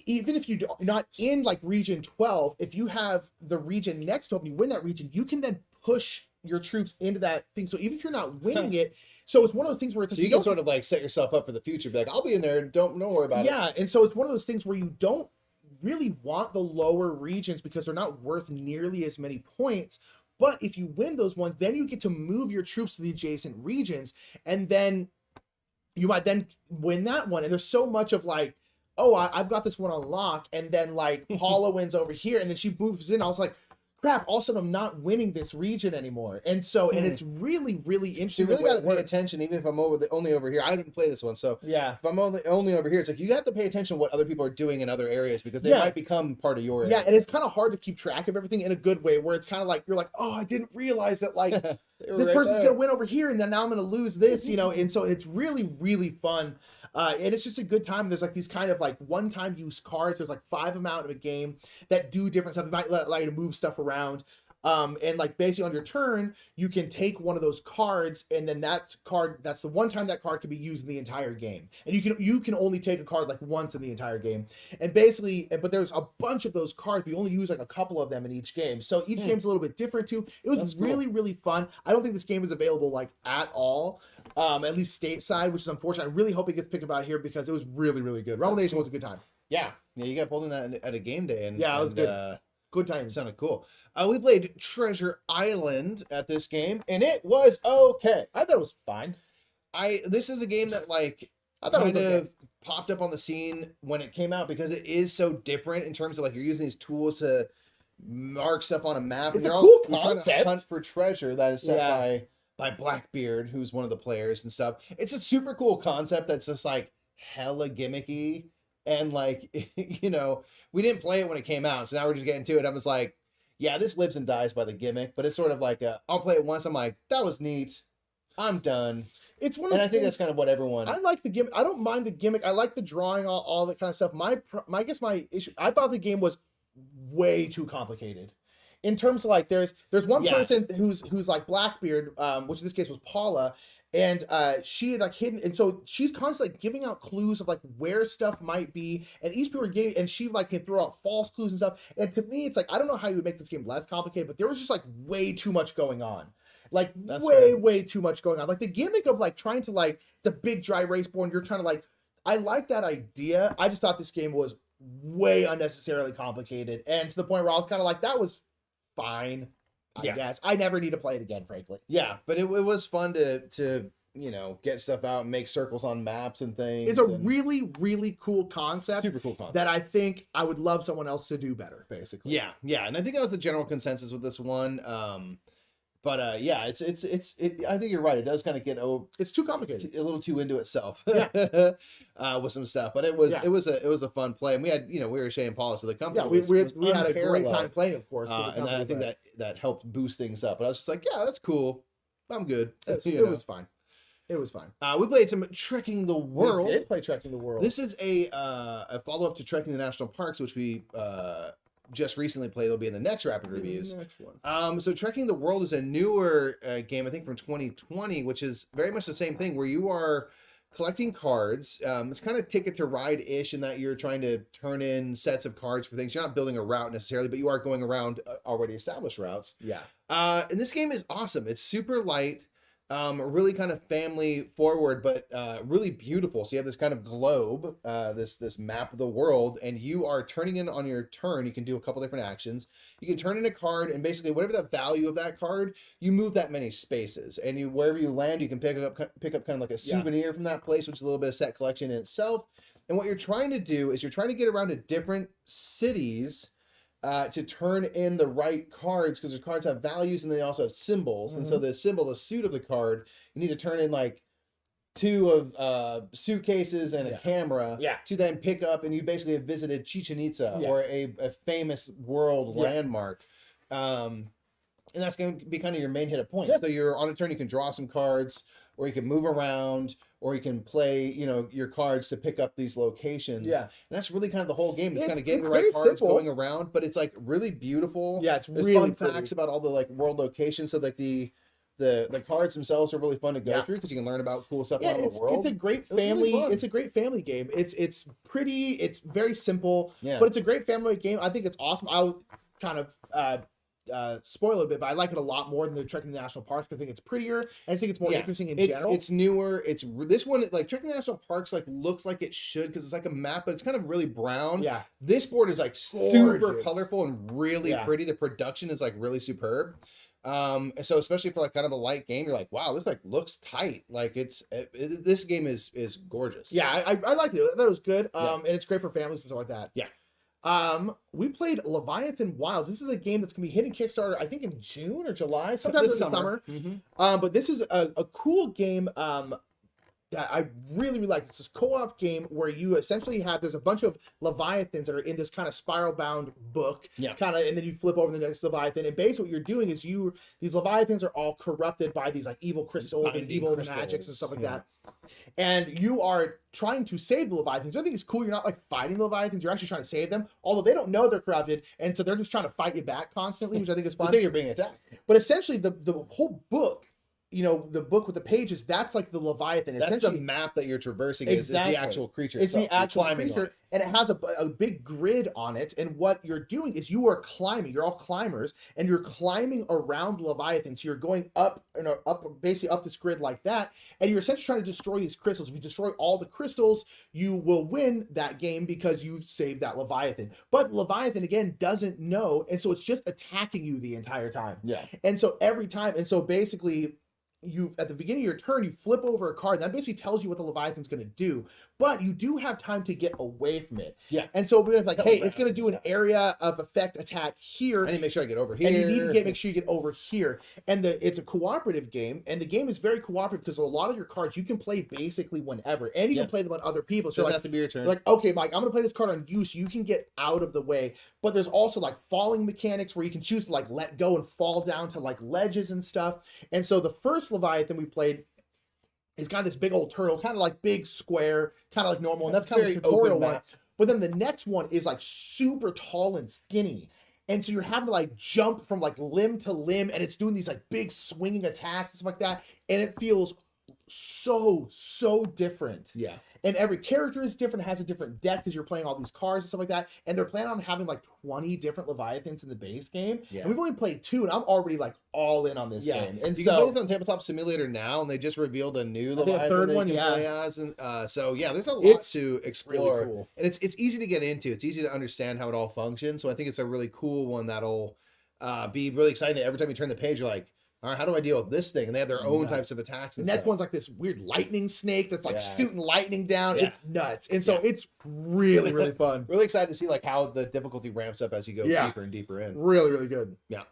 even if you're not in like region 12, if you have the region next to it and you win that region, you can then push your troops into that thing. So even if you're not winning it, so it's one of those things where it's like, so you can sort of like set yourself up for the future. Be like, I'll be in there. Don't worry about it. Yeah, and so it's one of those things where you don't really want the lower regions because they're not worth nearly as many points. But if you win those ones, then you get to move your troops to the adjacent regions, and then you might then win that one. And there's so much of like, oh, I've got this one on lock, and then like Paula wins over here, and then she moves in. I was like, crap, all of a sudden I'm not winning this region anymore. And so, and it's really, really interesting. So you really got to pay attention, even if I'm only over here. I didn't play this one, so yeah. If I'm only over here, it's like you have to pay attention to what other people are doing in other areas because they might become part of your area. Yeah, and it's kind of hard to keep track of everything in a good way, where it's kind of like you're like, oh, I didn't realize that like this person's gonna win over here, and then now I'm gonna lose this, you know. And so it's really, really fun. And it's just a good time. There's like these kind of like one-time use cards. There's like 5 of them out of a game that do different stuff. It might allow you to move stuff around. And like basically on your turn, you can take one of those cards, and then that's the one time that card can be used in the entire game. And you can only take a card like once in the entire game. And basically, but there's a bunch of those cards, but you only use like a couple of them in each game. So each game's a little bit different too. It was really, really fun. I don't think this game is available like at all. At least stateside, which is unfortunate. I really hope it gets picked up out here because it was really, really good. Rumble Nation was a good time. Yeah, you got pulled in that at a game day, and yeah, it was good. Good times. Sounded cool. We played Treasure Island at this game, and it was okay. I thought it was fine. This is a game that like I thought kind it was okay. of popped up on the scene when it came out because it is so different in terms of like you're using these tools to mark stuff on a map. It's and a you're cool you're trying to concept. hunt for treasure that is set Yeah. by Blackbeard, who's one of the players and stuff. It's a super cool concept that's just like hella gimmicky. And like, we didn't play it when it came out. So now we're just getting to it. I was like, yeah, this lives and dies by the gimmick, but it's sort of like I'll play it once. I'm like, that was neat. I'm done. It's one of And the I think things- that's kind of what everyone. I like the gimmick. I don't mind the gimmick. I like the drawing, all that kind of stuff. I guess my issue. I thought the game was way too complicated. In terms of like, there's one Yeah. person who's like Blackbeard, which in this case was Paula, and she had like hidden, and so she's constantly like, giving out clues of like where stuff might be, and each people are getting, and she like can throw out false clues and stuff. And to me, it's like I don't know how you would make this game less complicated, but there was just like way too much going on. Like That's way, fair. way too much going on. Like the gimmick of like trying to like it's a big dry race board. You're trying to like I like that idea. I just thought this game was way unnecessarily complicated, and to the point where I was kind of like, that was fine. I Yeah. guess I never need to play it again, frankly. Yeah, but it was fun to get stuff out and make circles on maps and things. It's a and really, really cool concept super cool concept. that I think I would love someone else to do better. Basically, Yeah, and I think that was the general consensus with this one. But yeah, I think you're right. It does kind of get it's too complicated. a little too into itself. Yeah. With some stuff, but it was Yeah. it was a fun play, and we had we were Shane Paula, so the company Yeah, we was had a great unparalleled. time playing, of course. with the And I company, think but that helped boost things up. But I was just like, yeah, that's cool. I'm good. it was fine. It was fine. We played some Trekking the World. We did play Trekking the World. This is a follow up to Trekking the National Parks, which we just recently played. It'll be in the next Rapid Reviews. Next one. So Trekking the World is a newer game, I think from 2020, which is very much the same thing where you are collecting cards. It's kind of Ticket to Ride-ish in that you're trying to turn in sets of cards for things. You're not building a route necessarily, but you are going around already established routes. Yeah. And this game is awesome. It's super light. Really kind of family forward, but really beautiful. So you have this kind of globe, this map of the world, and you are turning in on your turn. You can do a couple different actions. You can turn in a card, and basically whatever the value of that card, you move that many spaces. And wherever you land, you can pick up kind of like a souvenir from that place, which is a little bit of set collection in itself. And what you're trying to do is you're trying to get around to different cities to turn in the right cards, because the cards have values and they also have symbols. And so the symbol, the suit of the card, you need to turn in like 2 of suitcases and a camera to then pick up, and you basically have visited Chichen Itza or a famous world landmark. And that's going to be kind of your main hit of points. So you're on a turn, you can draw some cards, or you can move around, or you can play, your cards to pick up these locations. Yeah. And that's really kind of the whole game. It's kind of getting the right cards, going around, but it's like really beautiful. Yeah, it's There's really fun facts about all the like world locations. So like the cards themselves are really fun to go through because you can learn about cool stuff around the world. It's a great family. It's a great family game. It's pretty. It's very simple. Yeah. But it's a great family game. I think it's awesome. I'll kind of spoil it a bit, but I like it a lot more than the Trekking the National Parks. I think it's prettier, and I think it's more interesting in general. It's newer. It's this one, like Trekking the National Parks, like looks like it should because it's like a map, but it's kind of really brown. Yeah. This board is like super Gorgeous. colorful and really pretty. The production is like really superb. And so especially for like kind of a light game, you're like, wow, this like looks tight. Like this game is gorgeous. Yeah, I liked it. I thought it was good. And it's great for families and stuff like that. Yeah. We played Leviathan Wilds. This is a game that's gonna be hitting Kickstarter, I think in June or July, sometime this summer. But this is a cool game that I really, really like. It's this co-op game where you essentially there's a bunch of Leviathans that are in this kind of spiral bound book. Yeah. And then you flip over the next Leviathan. And basically what you're doing is these Leviathans are all corrupted by these like evil crystals and evil magics and stuff like that. And you are trying to save the Leviathans. I think it's cool. You're not like fighting the Leviathans. You're actually trying to save them. Although they don't know they're corrupted. And so they're just trying to fight you back constantly, which I think is fun. I think you're being attacked. But essentially the whole book you know, the book with the pages, that's like the Leviathan. That's the Essentially, map that you're traversing. Exactly. Is the actual creature. It's itself. the actual You're climbing on creature, it. and it has a big grid on it. And what you're doing is you are climbing. You're all climbers, and you're climbing around Leviathan. So you're going up, basically up this grid like that, and you're essentially trying to destroy these crystals. If you destroy all the crystals, you will win that game because you saved that Leviathan. But Leviathan again doesn't know, and so it's just attacking you the entire time. Yeah. And so every time, and so basically, you at the beginning of your turn, you flip over a card, and that basically tells you what the Leviathan's going to do, but you do have time to get away from it. Yeah. And so we're like, hey, it's going to do an area of effect attack here. I need to make sure I get over here. And you need to make sure you get over here. And it's a cooperative game, and the game is very cooperative because a lot of your cards you can play basically whenever, and you can play them on other people. So doesn't like, have to be your turn. like, okay, Mike, I'm going to play this card on you so you can get out of the way. But there's also like falling mechanics where you can choose to like let go and fall down to like ledges and stuff. And so the first Leviathan we played, he's got this big old turtle, kind of like big square, kind of like normal, and that's kind of the tutorial one. But then the next one is like super tall and skinny. And so you're having to like jump from like limb to limb, and it's doing these like big swinging attacks and stuff like that. And it feels so different. Yeah. And every character is different, has a different deck because you're playing all these cards and stuff like that. And they're planning on having like 20 different Leviathans in the base game. Yeah. And we've only played 2, and I'm already like all in on this game. And you can play this on Tabletop Simulator now, and they just revealed a new Leviathan that you can play as. And so yeah, there's a lot to explore. Really cool. And it's easy to get into. It's easy to understand how it all functions. So I think it's a really cool one that'll be really exciting. Every time you turn the page, you're like, all right, how do I deal with this thing? And they have their own types of attacks. And next one's like this weird lightning snake that's like shooting lightning down. It's nuts. And so it's really fun. Really excited to see like how the difficulty ramps up as you go deeper and deeper in. Really good. Yeah.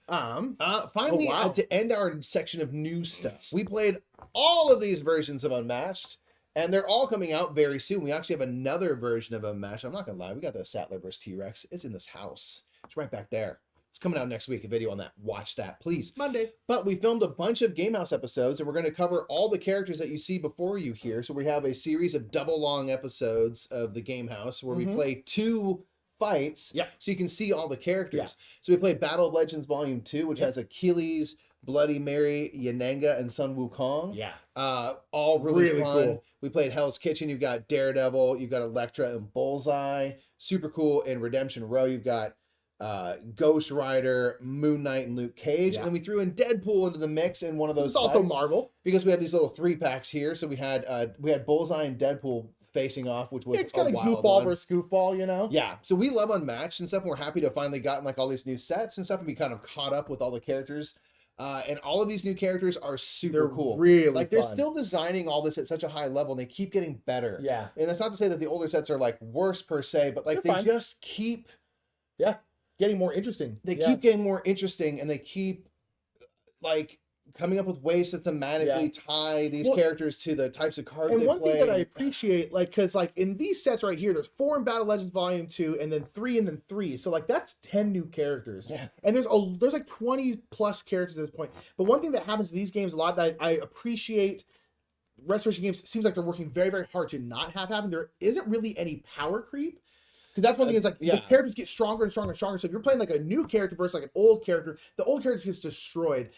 Oh, Finally, wow. to end our section of new stuff, we played all of these versions of Unmatched, and they're all coming out very soon. We actually have another version of Unmatched. I'm not gonna lie, we got the Sattler vs. T-Rex. It's in this house. It's right back there. It's coming out next week, a video on that. Watch that, please. Monday. But we filmed a bunch of Gamehouse episodes, and we're going to cover all the characters that you see before you here. So we have a series of double long episodes of the Gamehouse where we play 2 fights, so you can see all the characters. So we played Battle of Legends Volume 2, which has Achilles, Bloody Mary, Yananga, and Sun Wukong. All really fun. Cool. We played Hell's Kitchen. You've got Daredevil, you've got Elektra and Bullseye. Super cool. In Redemption Row, you've got Ghost Rider, Moon Knight, and Luke Cage. And we threw in Deadpool into the mix in one of those. It's also Marvel. Because we have these little 3-packs here. So we had Bullseye and Deadpool facing off, which was it's kind of goofball versus goofball, you know? Yeah. So we love Unmatched and stuff, and we're happy to finally gotten like all these new sets and stuff and be kind of caught up with all the characters. And all of these new characters are super cool. Really like they're still designing all this at such a high level, and they keep getting better. Yeah. And that's not to say that the older sets are like worse per se, but like they just keep getting more interesting. They keep getting more interesting, and they keep like coming up with ways to thematically tie these characters to the types of cards they play. And one thing that I appreciate, like, because like in these sets right here, there's 4 in Battle Legends Volume 2, and then 3 and then 3. So like that's 10 new characters. Yeah. And there's like 20 plus characters at this point. But one thing that happens in these games a lot that I appreciate, Restoration Games seems like they're working very hard to not have happen. There isn't really any power creep. Because that's one thing, is like the characters get stronger and stronger and stronger. So if you're playing like a new character versus like an old character, the old character gets destroyed.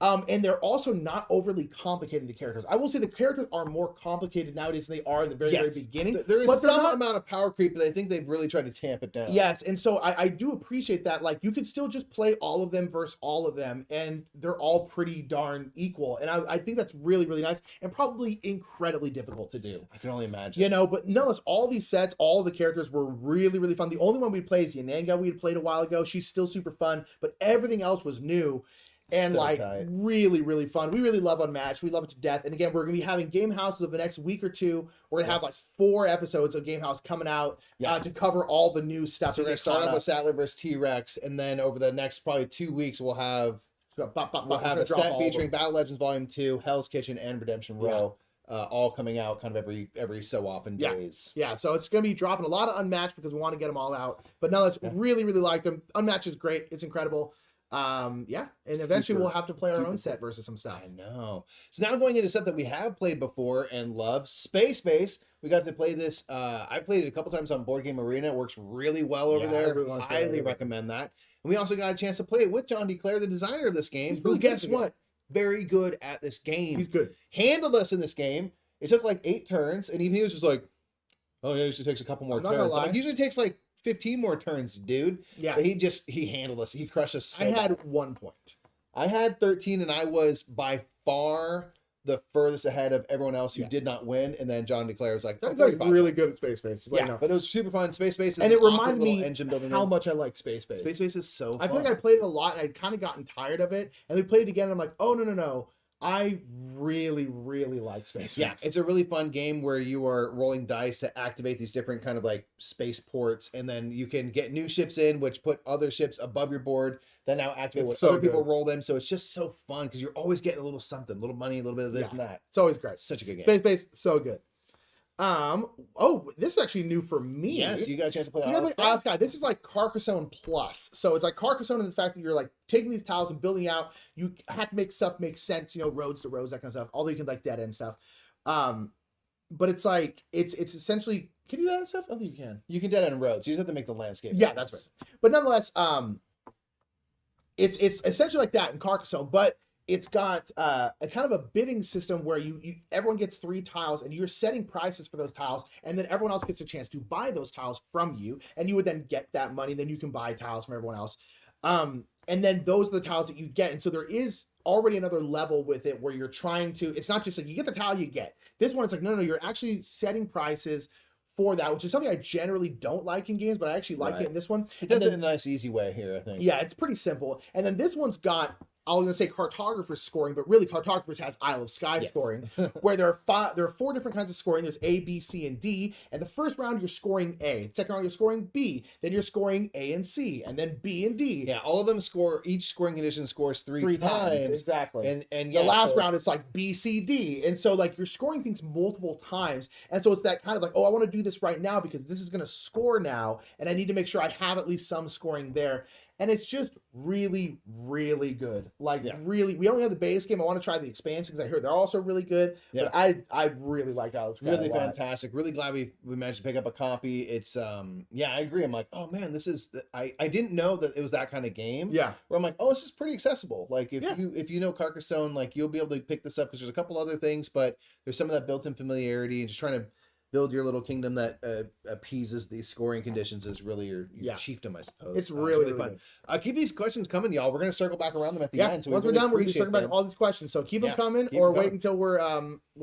And they're also not overly complicated, the characters. I will say the characters are more complicated nowadays than they are in the very beginning. There is some amount of power creep, but I think they've really tried to tamp it down. Yes, and so I do appreciate that. Like, you could still just play all of them versus all of them, and they're all pretty darn equal. And I think that's really nice, and probably incredibly difficult to do. I can only imagine. You know, but nonetheless, all these sets, all the characters were really fun. The only one we played is Yananga. We had played a while ago. She's still super fun, but everything else was new. And so like really fun. We really love Unmatched. We love it to death. And again, we're gonna be having Game House over the next week or 2. We're gonna have like 4 episodes of Game House coming out to cover all the new stuff. So we're gonna start off with Sattler vs. T-Rex, and then over the next probably 2 weeks we'll have a set featuring Battle Legends Volume 2, Hell's Kitchen, and Redemption Row. All coming out kind of every so often days. Yeah, so it's going to be dropping a lot of Unmatched because we want to get them all out. But no, it's really like them. Unmatched is great. It's incredible. And eventually we'll have to play our own set versus some stuff. I know. So now going into stuff that we have played before and love, Space Base. We got to play this. I played it a couple times on Board Game Arena. It works really well over there. Highly recommend that. And we also got a chance to play it with John DeClaire, the designer of this game. Who, guess what? very good at this game. He's good. Handled us in this game. It took like 8 turns, and even he was just like, "Oh yeah, it usually takes a couple more I'm not gonna turns." lie. Like, usually takes like 15 more turns, dude. Yeah. But he handled us. He crushed us. So I had bad. 1 point. I had 13, and I was by far the furthest ahead of everyone else who did not win. And then John DeClaire was like, That's 35 really points. good at Space Base. Yeah, but it was super fun. Space Base is and it an awesome reminded little me engine building how game. much I like Space Base. Space Base is so fun. I feel like I played it a lot and I'd kind of gotten tired of it. And we played it again and I'm like, oh, no. I really, really like Space Base. Yeah, it's a really fun game where you are rolling dice to activate these different kind of like space ports, and then you can get new ships in, which put other ships above your board that now activate when other people roll them. So it's just so fun because you're always getting a little something, a little money, a little bit of this and that. It's always great. Such a good game. Space Base, so good. Oh, this is actually new for me. Yes, you got a chance to play Isle Sky. This is like Carcassonne Plus. So it's like Carcassonne in the fact that you're like taking these tiles and building out. You have to make stuff make sense, roads to roads, that kind of stuff. Although you can like dead end stuff. But it's like it's essentially, can you do that stuff? I don't think you can. You can dead end roads. You just have to make the landscape. Yeah, that's right. But nonetheless, it's essentially like that in Carcassonne, but it's got a kind of a bidding system where you everyone gets 3 tiles and you're setting prices for those tiles, and then everyone else gets a chance to buy those tiles from you, and you would then get that money, then you can buy tiles from everyone else. And then those are the tiles that you get. And so there is already another level with it where you're trying to, it's not just like you get the tile you get. This one, it's like, no, you're actually setting prices for that, which is something I generally don't like in games, but I actually like it in this one. It does it in a nice, easy way here, I think. Yeah, it's pretty simple. And then this one's got, I was going to say cartographers scoring, but really cartographers has Isle of Sky scoring, where there are 4 different kinds of scoring. There's A, B, C, and D. And the first round, you're scoring A. Second round, you're scoring B. Then you're scoring A and C, and then B and D. Yeah, all of them score, each scoring condition scores 3 times. Exactly. And the last round, it's like B, C, D. And so like you're scoring things multiple times. And so it's that kind of like, oh, I want to do this right now because this is going to score now. And I need to make sure I have at least some scoring there. And it's just really, really good. Like, really, we only have the base game. I want to try the expansion because I heard they're also really good. Yeah. But I really liked Isle of Sky. Really fantastic. Really glad we managed to pick up a copy. It's yeah, I agree. I'm like, oh man, this is I didn't know that it was that kind of game. Yeah. Where I'm like, oh, this is pretty accessible. Like if you know Carcassonne, like you'll be able to pick this up because there's a couple other things, but there's some of that built-in familiarity and just trying to build your little kingdom that appeases these scoring conditions is really your chiefdom, I suppose. It's really fun. Keep these questions coming, y'all. We're going to circle back around them at the end. So once we're done, we're going to circle back all these questions. So keep them coming, or wait until we're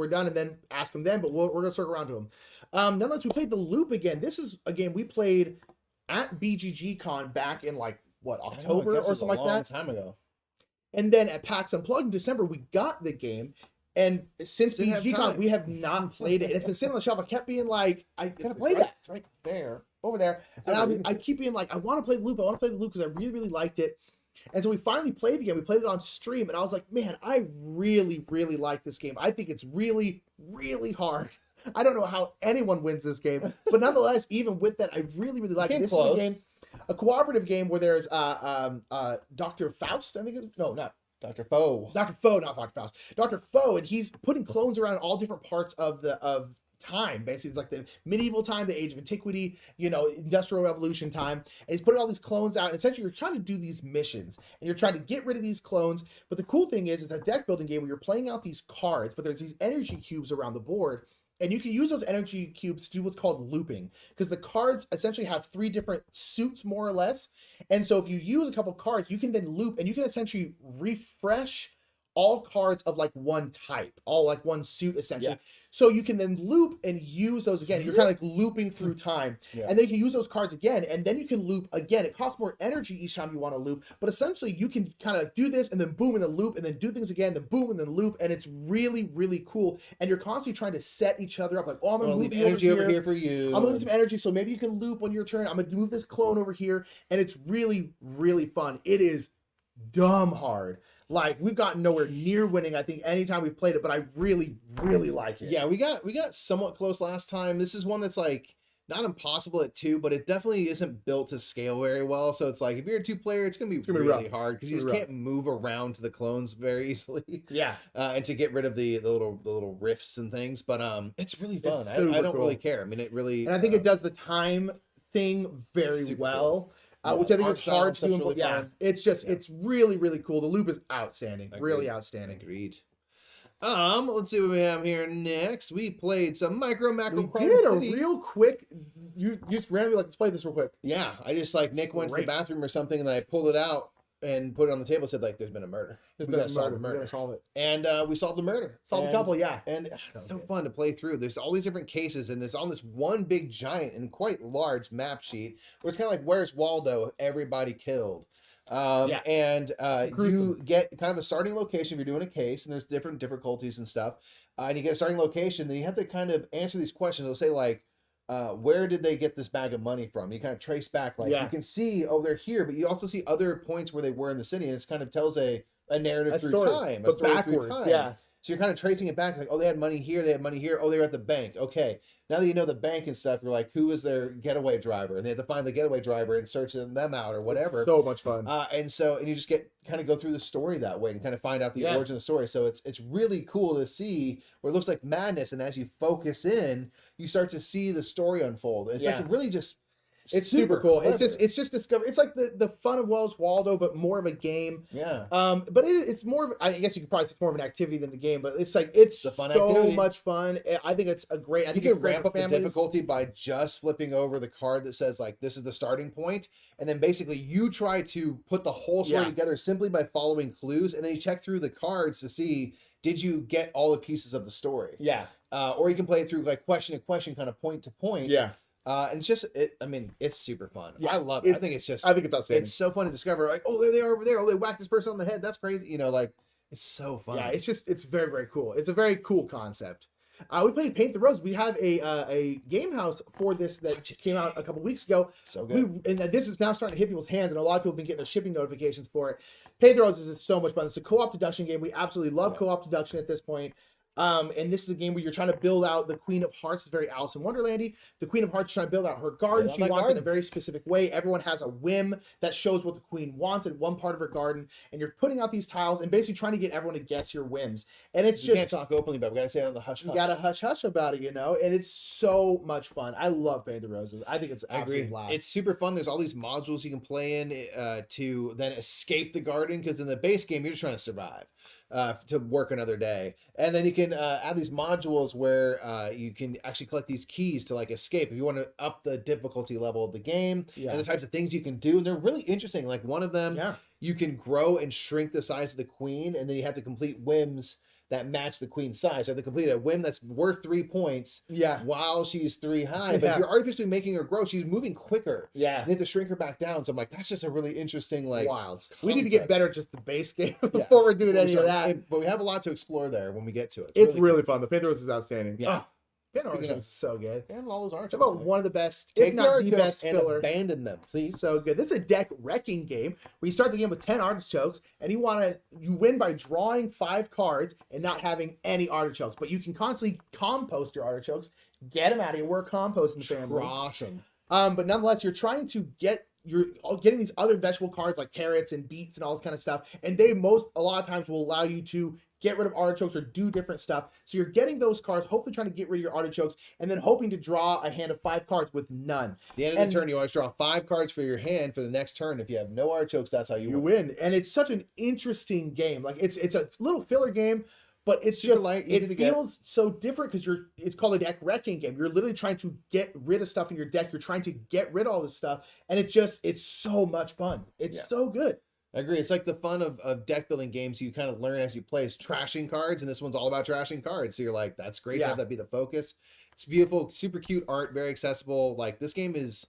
done and then ask them then. But we're going to circle around to them. Nonetheless, we played the Loop again. This is a game we played at BGG Con back in like October or something like that. A long time ago. And then at PAX Unplugged in December, we got the game. And since BGCon, we have not played it. And it's been sitting on the shelf. I kept being like, I gotta play that. It's right there, over there. And I keep being like, I want to play the Loop. I want to play the Loop because I really, really liked it. And so we finally played it again. We played it on stream. And I was like, man, I really, really like this game. I think it's really, really hard. I don't know how anyone wins this game. But nonetheless, even with that, I really, really like it. This is a game, a cooperative game where there's Dr. Faust, I think it's, no, not Dr. Foe. Dr. Foe, not Dr. Faust. Dr. Foe, and he's putting clones around all different parts of time. Basically, it's like the medieval time, the age of antiquity, industrial revolution time. And he's putting all these clones out. And essentially, you're trying to do these missions. And you're trying to get rid of these clones. But the cool thing is, it's a deck building game where you're playing out these cards, but there's these energy cubes around the board. And you can use those energy cubes to do what's called looping, because the cards essentially have 3 different suits, more or less. And so if you use a couple cards, you can then loop, and you can essentially refresh all cards of like one type, all like one suit essentially. Yeah. So you can then loop and use those again. You're kind of like looping through time. Yeah. And then you can use those cards again, and then you can loop again. It costs more energy each time you want to loop, but essentially you can kind of do this and then boom and then loop and then do things again, then boom and then loop, and it's really, really cool. And you're constantly trying to set each other up, like, oh, I'm gonna move energy over here for you. I'm gonna leave some energy, so maybe you can loop on your turn. I'm gonna move this clone over here, and it's really, really fun. It is dumb hard. Like, we've gotten nowhere near winning, I think, anytime we've played it, but I really, really like it. Yeah, we got somewhat close last time. This is one that's like not impossible at 2, but it definitely isn't built to scale very well. So it's like, if you're a 2-player, it's gonna be really hard because you just can't move around to the clones very easily. Yeah, and to get rid of the little rifts and things. But it's really fun. I don't really care. I mean, it really. And I think it does the time thing very well. which I think art is style hard and to stuff's do. really Yeah, fun. it's just it's really really cool. The loop is outstanding, really Agreed. outstanding. Agreed. Let's see what we have here next. We played some Macro We Crime did a City. real quick. You just randomly like, let's play this real quick. Yeah, I just like Nick went to the great. bathroom or something, and I pulled it out and put it on the table. Said like, "There's been a murder. We There's been gotta a solved We murder." gotta solve it. And we solved the murder. Solved a And- couple, yeah. And it's so good. fun to play through. There's all these different cases, and it's on this one big, giant, and quite large map sheet where it's kind of like, "Where's Waldo? Everybody killed." Yeah. And Gruesome. you get kind of a starting location if you're doing a case, and there's different difficulties and stuff. And you get a starting location, then you have to kind of answer these questions. They'll say like, where did they get this bag of money from? You kind of trace back, like Yeah. you can see, oh, they're here, but you also see other points where they were in the city, and it's kind of tells a narrative A through story, time, a but story through backwards. time. Yeah. So you're kind of tracing it back, like, oh, they had money here, they had money here, oh, they were at the bank. Okay, now that you know the bank and stuff, you're like, who is their getaway driver? And they have to find the getaway driver and search them out or whatever. So much fun. And you just kind of go through the story that way and kind of find out the Yeah. origin of the story. So it's really cool to see where it looks like madness, and as you focus in, you start to see the story unfold. It's Yeah. like really just It's super cool. clever. It's just discover. It's like the fun of Wells Waldo, but more of a game. Yeah. But it's more of, I guess you could probably say it's more of an activity than the game, but it's like it's a fun so activity. much fun. I think it's a great. I You think can it's great ramp for up the families. difficulty by just flipping over the card that says like this is the starting point, and then basically you try to put the whole story Yeah. together simply by following clues, and then you check through the cards to see did you get all the pieces of the story. Yeah. Or you can play it through like question to question, kind of point to point. Yeah. And it's just I mean, it's super fun. Yeah, I love it. I think it's just I think it's outstanding. it's so fun to discover. Like, oh, there they are over there. Oh, they whacked this person on the head. That's crazy. You know, like it's so fun. Yeah, it's very very cool. It's a very cool concept. We played Paint the Rose. We had a game house for this that came out a couple weeks ago. So good. And this is now starting to hit people's hands, and a lot of people have been getting their shipping notifications for it. Paint the Rose is so much fun. It's a co-op deduction game. We absolutely love co-op deduction at this point. And this is a game where you're trying to build out the Queen of Hearts. It's very Alice in Wonderlandy. The Queen of Hearts is trying to build out her garden. She wants it in a very specific way. Everyone has a whim that shows what the Queen wants in one part of her garden. And you're putting out these tiles and basically trying to get everyone to guess your whims. And it's You just can't talk openly, but we gotta say it on the hush. you gotta hush hush about it, you know. And it's so much fun. I love Paint the Roses. I think it's I agree. absolute blast. It's super fun. There's all these modules you can play in to then escape the garden, because in the base game you're just trying to survive, to work another day, and then you can add these modules where you can actually collect these keys to like escape if you want to up the difficulty level of the game, Yeah. and the types of things you can do. And they're really interesting. Like one of them, Yeah. you can grow and shrink the size of the queen, and then you have to complete whims that match the queen's size. So you have to complete a whim that's worth 3 points Yeah. while she's 3 high. But Yeah. if you're artificially making her grow, she's moving quicker. Yeah. You have to shrink her back down. So I'm like, that's just a really interesting, like, Wild. We need to get concept. better at just the base game Yeah. before we're doing Well, any of that. But we have a lot to explore there when we get to it. It's really fun. The Paint the Roses is outstanding. Yeah. Paint the Speaking Roses is so good. And all those aren't. It's about one of the best, Take if not the your best and filler. abandon them, please. So good. This is a deck wrecking game where you start the game with 10 artichokes, and you win by drawing 5 cards and not having any artichokes. But you can constantly compost your artichokes, get them out of here. We're a composting family. Awesome. But nonetheless, you're trying to you're getting these other vegetable cards like carrots and beets and all this kind of stuff, and they a lot of times will allow you to get rid of artichokes or do different stuff. So you're getting those cards, hopefully trying to get rid of your artichokes, and then hoping to draw a hand of 5 cards with none. At the end of the turn, you always draw 5 cards for your hand for the next turn. If you have no artichokes, that's how you win. And it's such an interesting game. Like it's a little filler game, but it's Super just light, easy to it get. feels so different because it's called a deck wrecking game. You're literally trying to get rid of stuff in your deck. You're trying to get rid of all this stuff, and it's so much fun. It's so good. I agree. It's like the fun of deck building games you kind of learn as you play is trashing cards, and this one's all about trashing cards. So you're like, that's great to have that be the focus. It's beautiful, super cute art, very accessible. Like this game is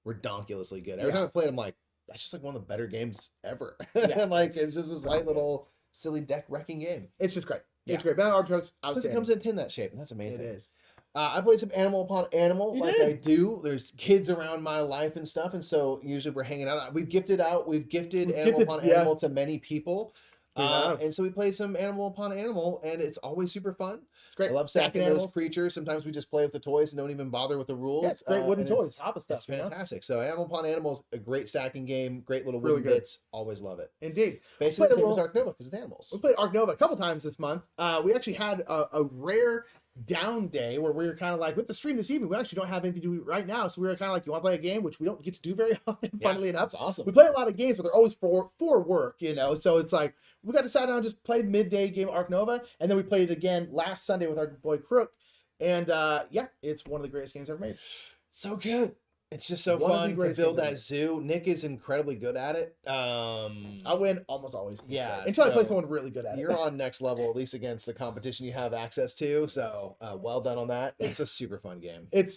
redonkulously good. Every time I play it, I'm like, that's just like one of the better games ever. Yeah, Like it's just this light little silly deck wrecking game. It's just great. Yeah. It's great. Banana artichokes, Plus outstanding. it comes in tin that shape, and that's amazing. It is. I played some Animal Upon Animal, You like did? I do. There's kids around my life and stuff, and so usually we're hanging out. We've gifted Animal gifted, Upon Animal to many people. We have. And so we played some Animal Upon Animal, and it's always super fun. It's great. I love stacking those animals. creatures. Sometimes we just play with the toys and don't even bother with the rules. Yeah, it's great wooden and toys. Top of stuff. It's fantastic. So Animal Upon Animal is a great stacking game. Great little Really wooden good. bits. Always love it. Indeed. Basically, Played the a same as little- Ark Nova because it's animals. We played Ark Nova a couple times this month. We actually had a rare down day where we were kind of like, with the stream this evening, we actually don't have anything to do right now. So we were kind of like, you want to play a game, which we don't get to do very often, funnily enough. That's awesome. We play a lot of games, but they're always for work, you know? So it's like, we got to sit down and just play midday game Arc Nova. And then we played it again last Sunday with our boy Crook. And yeah, it's one of the greatest games ever made. So good. It's just so fun to build that zoo. Nick is incredibly good at it. I win almost always. Yeah. Until I play someone really good at it. You're on next level, at least against the competition you have access to. So well done on that. It's a super fun game. It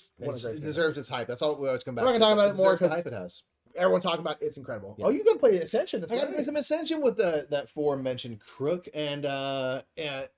deserves its hype. That's all we always come back to. We're not going to talk about it more because the hype it has. Everyone talking about it's incredible. Yeah. Oh, you can play Ascension. I got to play some Ascension with that aforementioned Crook. And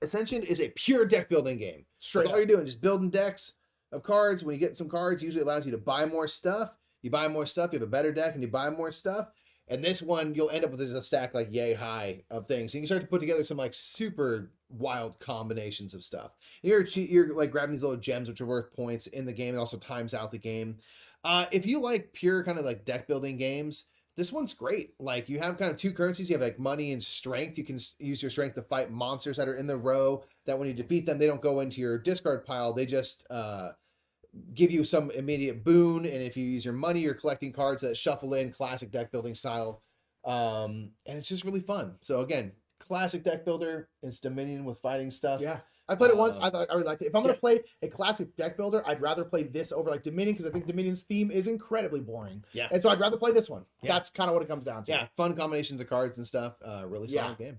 Ascension is a pure deck building game. Straight That's all you're doing, just building decks of cards. When you get some cards, usually allows you to buy more stuff. You buy more stuff, you have a better deck, and you buy more stuff. And this one, you'll end up with a stack like yay high of things. So you can start to put together some like super wild combinations of stuff. You're like grabbing these little gems, which are worth points in the game. It also times out the game. If you like pure kind of like deck building games, this one's great. Like you have kind of two currencies. You have like money and strength. You can use your strength to fight monsters that are in the row that when you defeat them, they don't go into your discard pile. They just give you some immediate boon, and if you use your money, you're collecting cards that shuffle in, classic deck building style, and it's just really fun. So again, classic deck builder. It's Dominion with fighting stuff. Yeah, I played it once. I thought I really liked it. If I'm gonna play a classic deck builder, I'd rather play this over like Dominion because I think Dominion's theme is incredibly boring. Yeah, and so I'd rather play this one. Yeah. That's kind of what it comes down to. Yeah, fun combinations of cards and stuff. Really solid game.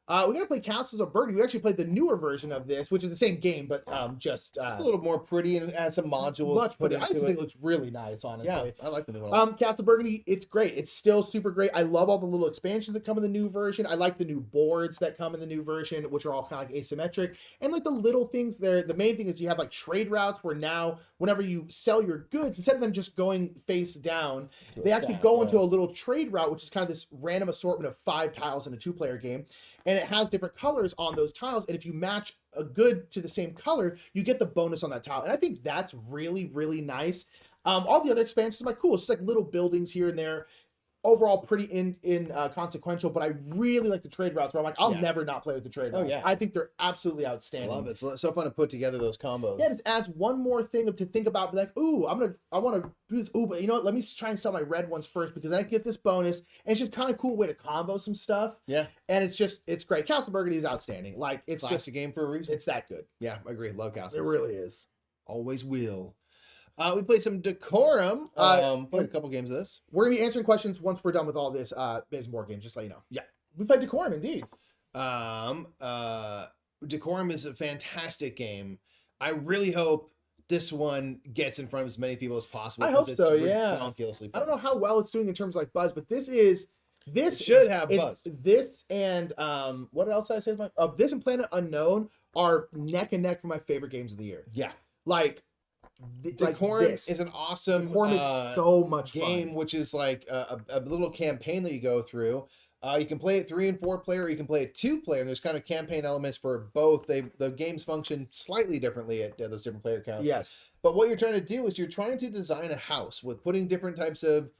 We're gonna play Castles of Burgundy. We actually played the newer version of this, which is the same game, but just a little more pretty and add some modules. Much pretty. I think it looks really nice, honestly. Yeah, I like the new one. Castle of Burgundy, it's great. It's still super great. I love all the little expansions that come in the new version. I like the new boards that come in the new version, which are all kind of like asymmetric. And like the little things there, the main thing is you have like trade routes where now whenever you sell your goods, instead of them just going face down, they actually go into a little trade route, which is kind of this random assortment of 5 tiles in a 2-player game. And it has different colors on those tiles. And if you match a good to the same color, you get the bonus on that tile. And I think that's really, really nice. All the other expansions are like cool. It's just like little buildings here and there. Overall, pretty inconsequential, but I really like the trade routes where I'm like, I'll never not play with the trade routes. Oh, yeah. I think they're absolutely outstanding. I love it. It's so fun to put together those combos. Yeah, it adds one more thing to think about. Be like, ooh, I want to do this. Ooh, but you know what? Let me try and sell my red ones first because then I get this bonus. And it's just kind of a cool way to combo some stuff. Yeah. And it's great. Castle Burgundy is outstanding. Like, it's Classic just a game for a reason. It's that good. Yeah, I agree. Love Castle. It really is. Always will. We played some Decorum. Played a couple games of this. We're gonna be answering questions once we're done with all this. There's more games, just to let you know. Yeah, we played Decorum indeed. Decorum is a fantastic game. I really hope this one gets in front of as many people as possible. I hope so. Yeah. Ridiculously fun. I don't know how well it's doing in terms of like buzz, but this should have buzz. This and what else did I say? This and Planet Unknown are neck and neck for my favorite games of the year. Yeah, like. Decorum is an awesome Decorum is so much game, fun. which is like a little campaign that you go through. You can play it 3 and 4 player, or you can play it 2 player, and there's kind of campaign elements for both. The games function slightly differently at those different player counts. Yes. But what you're trying to do is you're trying to design a house with putting different types of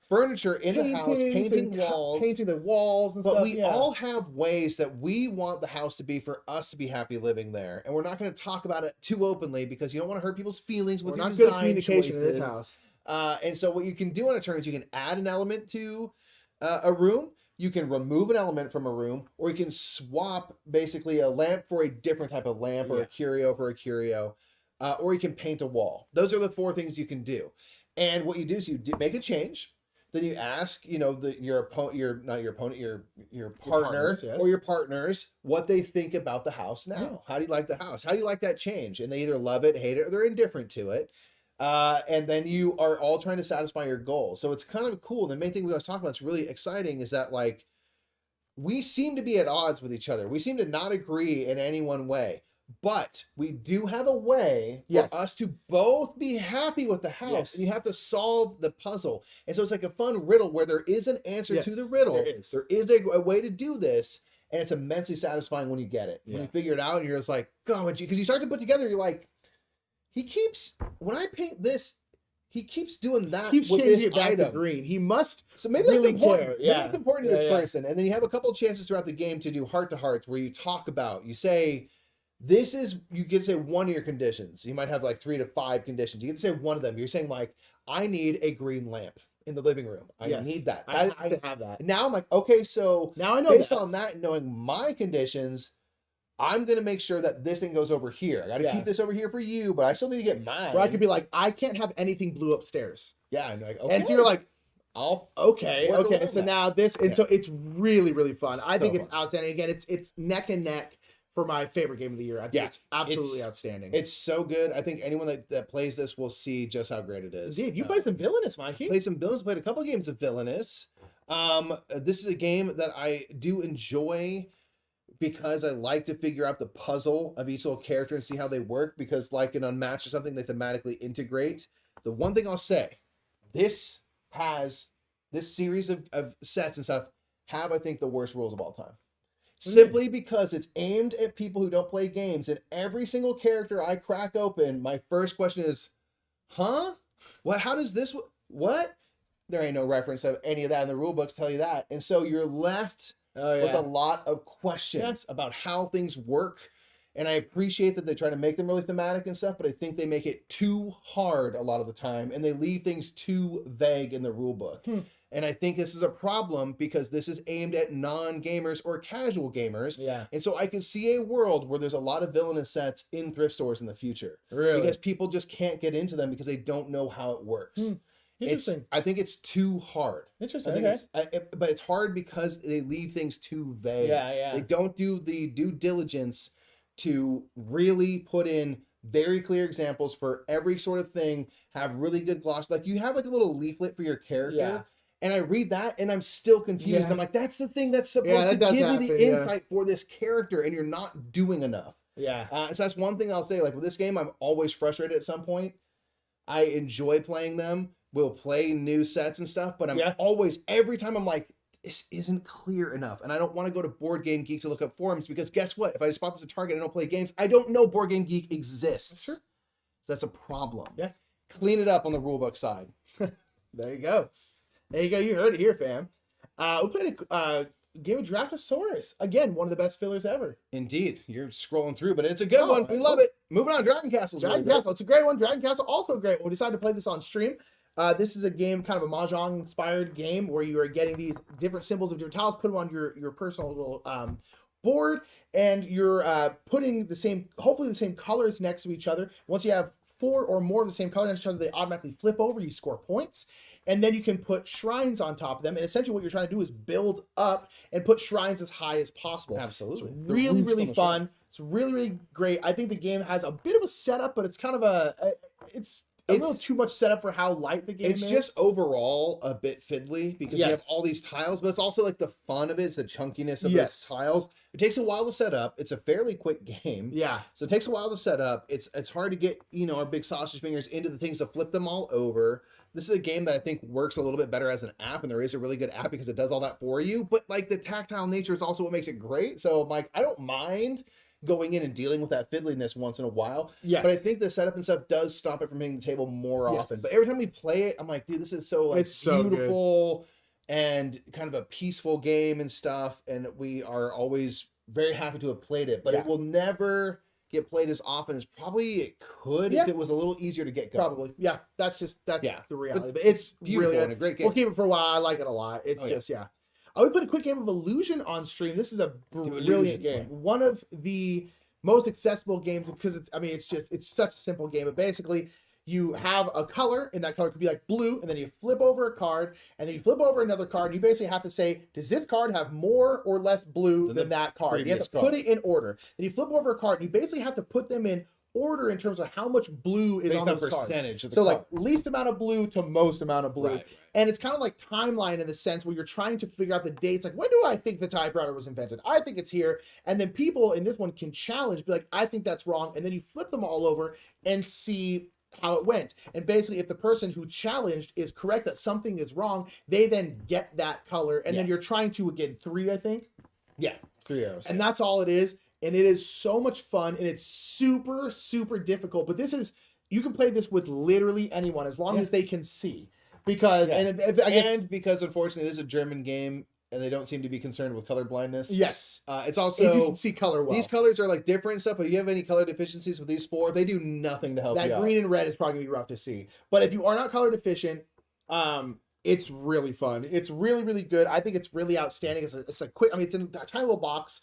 furniture in the house, painting walls, painting the walls and stuff. But we all have ways that we want the house to be for us to be happy living there, and we're not going to talk about it too openly because you don't want to hurt people's feelings with your design good at communication choices. in this house. And so what you can do on a turn is you can add an element to a room, you can remove an element from a room, or you can swap basically a lamp for a different type of lamp, or a curio for a curio, or you can paint a wall. Those are the 4 things you can do. And what you do is you make a change. Then you ask, your partner partners, yes. or your partners what they think about the house now. Yeah. How do you like the house? How do you like that change? And they either love it, hate it, or they're indifferent to it. And then you are all trying to satisfy your goals. So it's kind of cool. The main thing we always talk about that's really exciting is that like we seem to be at odds with each other. We seem to not agree in any one way. But we do have a way for us to both be happy with the house. Yes. And you have to solve the puzzle. And so it's like a fun riddle where there is an answer to the riddle. There is a way to do this. And it's immensely satisfying when you get it. When you figure it out and you're just like, God, because you start to put together, you're like, when I paint this, he keeps doing that with this it back item. to green. He must So maybe that's really important. care. Maybe that's important to this person. And then you have a couple chances throughout the game to do heart-to-hearts where you talk about, you say, This is, you get to say one of your conditions. You might have like 3 to 5 conditions. You get to say one of them. You're saying like, I need a green lamp in the living room. I need that. I have that. Now I'm like, okay, so now I know based on that, knowing my conditions, I'm going to make sure that this thing goes over here. I got to keep this over here for you, but I still need to get mine. Or I could be like, I can't have anything blue upstairs. Yeah. And, like, okay. And you're like, I'll okay. So now this, and so it's really, really fun. I think it's fun. outstanding. Again, it's neck and neck for my favorite game of the year. I think it's absolutely outstanding. It's so good. I think anyone that plays this will see just how great it is. Indeed. You played some Villainous, Mikey. Played some Villainous, played a couple games of Villainous. This is a game that I do enjoy because I like to figure out the puzzle of each little character and see how they work, because like in Unmatched or something, they thematically integrate. The one thing I'll say, this series of sets and stuff have, I think, the worst rules of all time. Simply because it's aimed at people who don't play games, and every single character I crack open, my first question is, huh? What? How does this? What? There ain't no reference of any of that in the rule books tell you that, and so you're left with a lot of questions about how things work. And I appreciate that they try to make them really thematic and stuff, but I think they make it too hard a lot of the time, and they leave things too vague in the rule book. And I think this is a problem because this is aimed at non-gamers or casual gamers. Yeah. And so I can see a world where there's a lot of Villainous sets in thrift stores in the future. Really? Because people just can't get into them because they don't know how it works. Interesting. I think it's too hard. Interesting. But it's hard because they leave things too vague. Yeah. They don't do the due diligence to really put in very clear examples for every sort of thing, have really good gloss. Like you have like a little leaflet for your character. Yeah. And I read that and I'm still confused. Yeah. I'm like, that's the thing that's supposed to give me the insight for this character, and you're not doing enough. Yeah. So that's one thing I'll say. Like with this game, I'm always frustrated at some point. I enjoy playing them. We'll play new sets and stuff, but I'm always, every time I'm like, this isn't clear enough. And I don't want to go to Board Game Geek to look up forums, because guess what? If I spot this at Target and I don't play games, I don't know Board Game Geek exists. Sure. So that's a problem. Yeah. Clean it up on the rulebook side. There you go. There you go. You heard it here, fam. We played a game of Dracosaurus. Again, one of the best fillers ever. Indeed. You're scrolling through, but it's a good one. We love it. Moving on. Dragon Castle. Dragon Castle. It's a great one. Dragon Castle, also a great one. We decided to play this on stream. This is a game, kind of a Mahjong-inspired game, where you are getting these different symbols of different tiles, put them on your personal little board, and you're putting hopefully the same colors next to each other. Once you have 4 or more of the same color next to each other, they automatically flip over. You score points. And then you can put shrines on top of them. And essentially what you're trying to do is build up and put shrines as high as possible. Absolutely. It's really, really fun. It's really, really great. I think the game has a bit of a setup, but it's kind of it's a little too much setup for how light the game is. It's just overall a bit fiddly because you have all these tiles, but it's also like the fun of it. It's the chunkiness of those tiles. It takes a while to set up. It's a fairly quick game. Yeah. So it takes a while to set up. It's hard to get, our big sausage fingers into the things to flip them all over. This is a game that I think works a little bit better as an app, and there is a really good app because it does all that for you. But like the tactile nature is also what makes it great. So like, I don't mind going in and dealing with that fiddliness once in a while. Yeah. But I think the setup and stuff does stop it from hitting the table more often. But every time we play it, I'm like, dude, this is so like beautiful and kind of a peaceful game and stuff. And we are always very happy to have played it. But it will never get played as often as probably it could if it was a little easier to get going. Probably. Yeah. That's the reality. But it's beautiful really and a great game. We'll keep it for a while. I like it a lot. It's I would put a quick game of Illusion on stream. This is a brilliant game. One of the most accessible games because it's such a simple game. But basically, you have a color, and that color could be like blue, and then you flip over a card, and then you flip over another card. And you basically have to say, does this card have more or less blue than that card? You have to put it in order. Then you flip over a card, and you basically have to put them in order in terms of how much blue is on those percentage cards. So like least amount of blue to most amount of blue. Right. And it's kind of like timeline in the sense where you're trying to figure out the dates. Like, when do I think the typewriter was invented? I think it's here. And then people in this one can challenge, be like, I think that's wrong. And then you flip them all over and see how it went. And basically, if the person who challenged is correct that something is wrong, they then get that color. And then you're trying to, again, 3, I think. Yeah, 3 arrows. And that's all it is. And it is so much fun, and it's super, super difficult. But you can play this with literally anyone as long as they can see. Because, because unfortunately it is a German game, and they don't seem to be concerned with color blindness. Yes. It's If you also can see color well. these colors are like different and stuff, but if you have any color deficiencies with these 4, they do nothing to help you That out. green and red is probably gonna be rough to see. But if you are not color deficient, it's really fun. It's really, really good. I think it's really outstanding. It's a quick. I mean, it's in a tiny little box.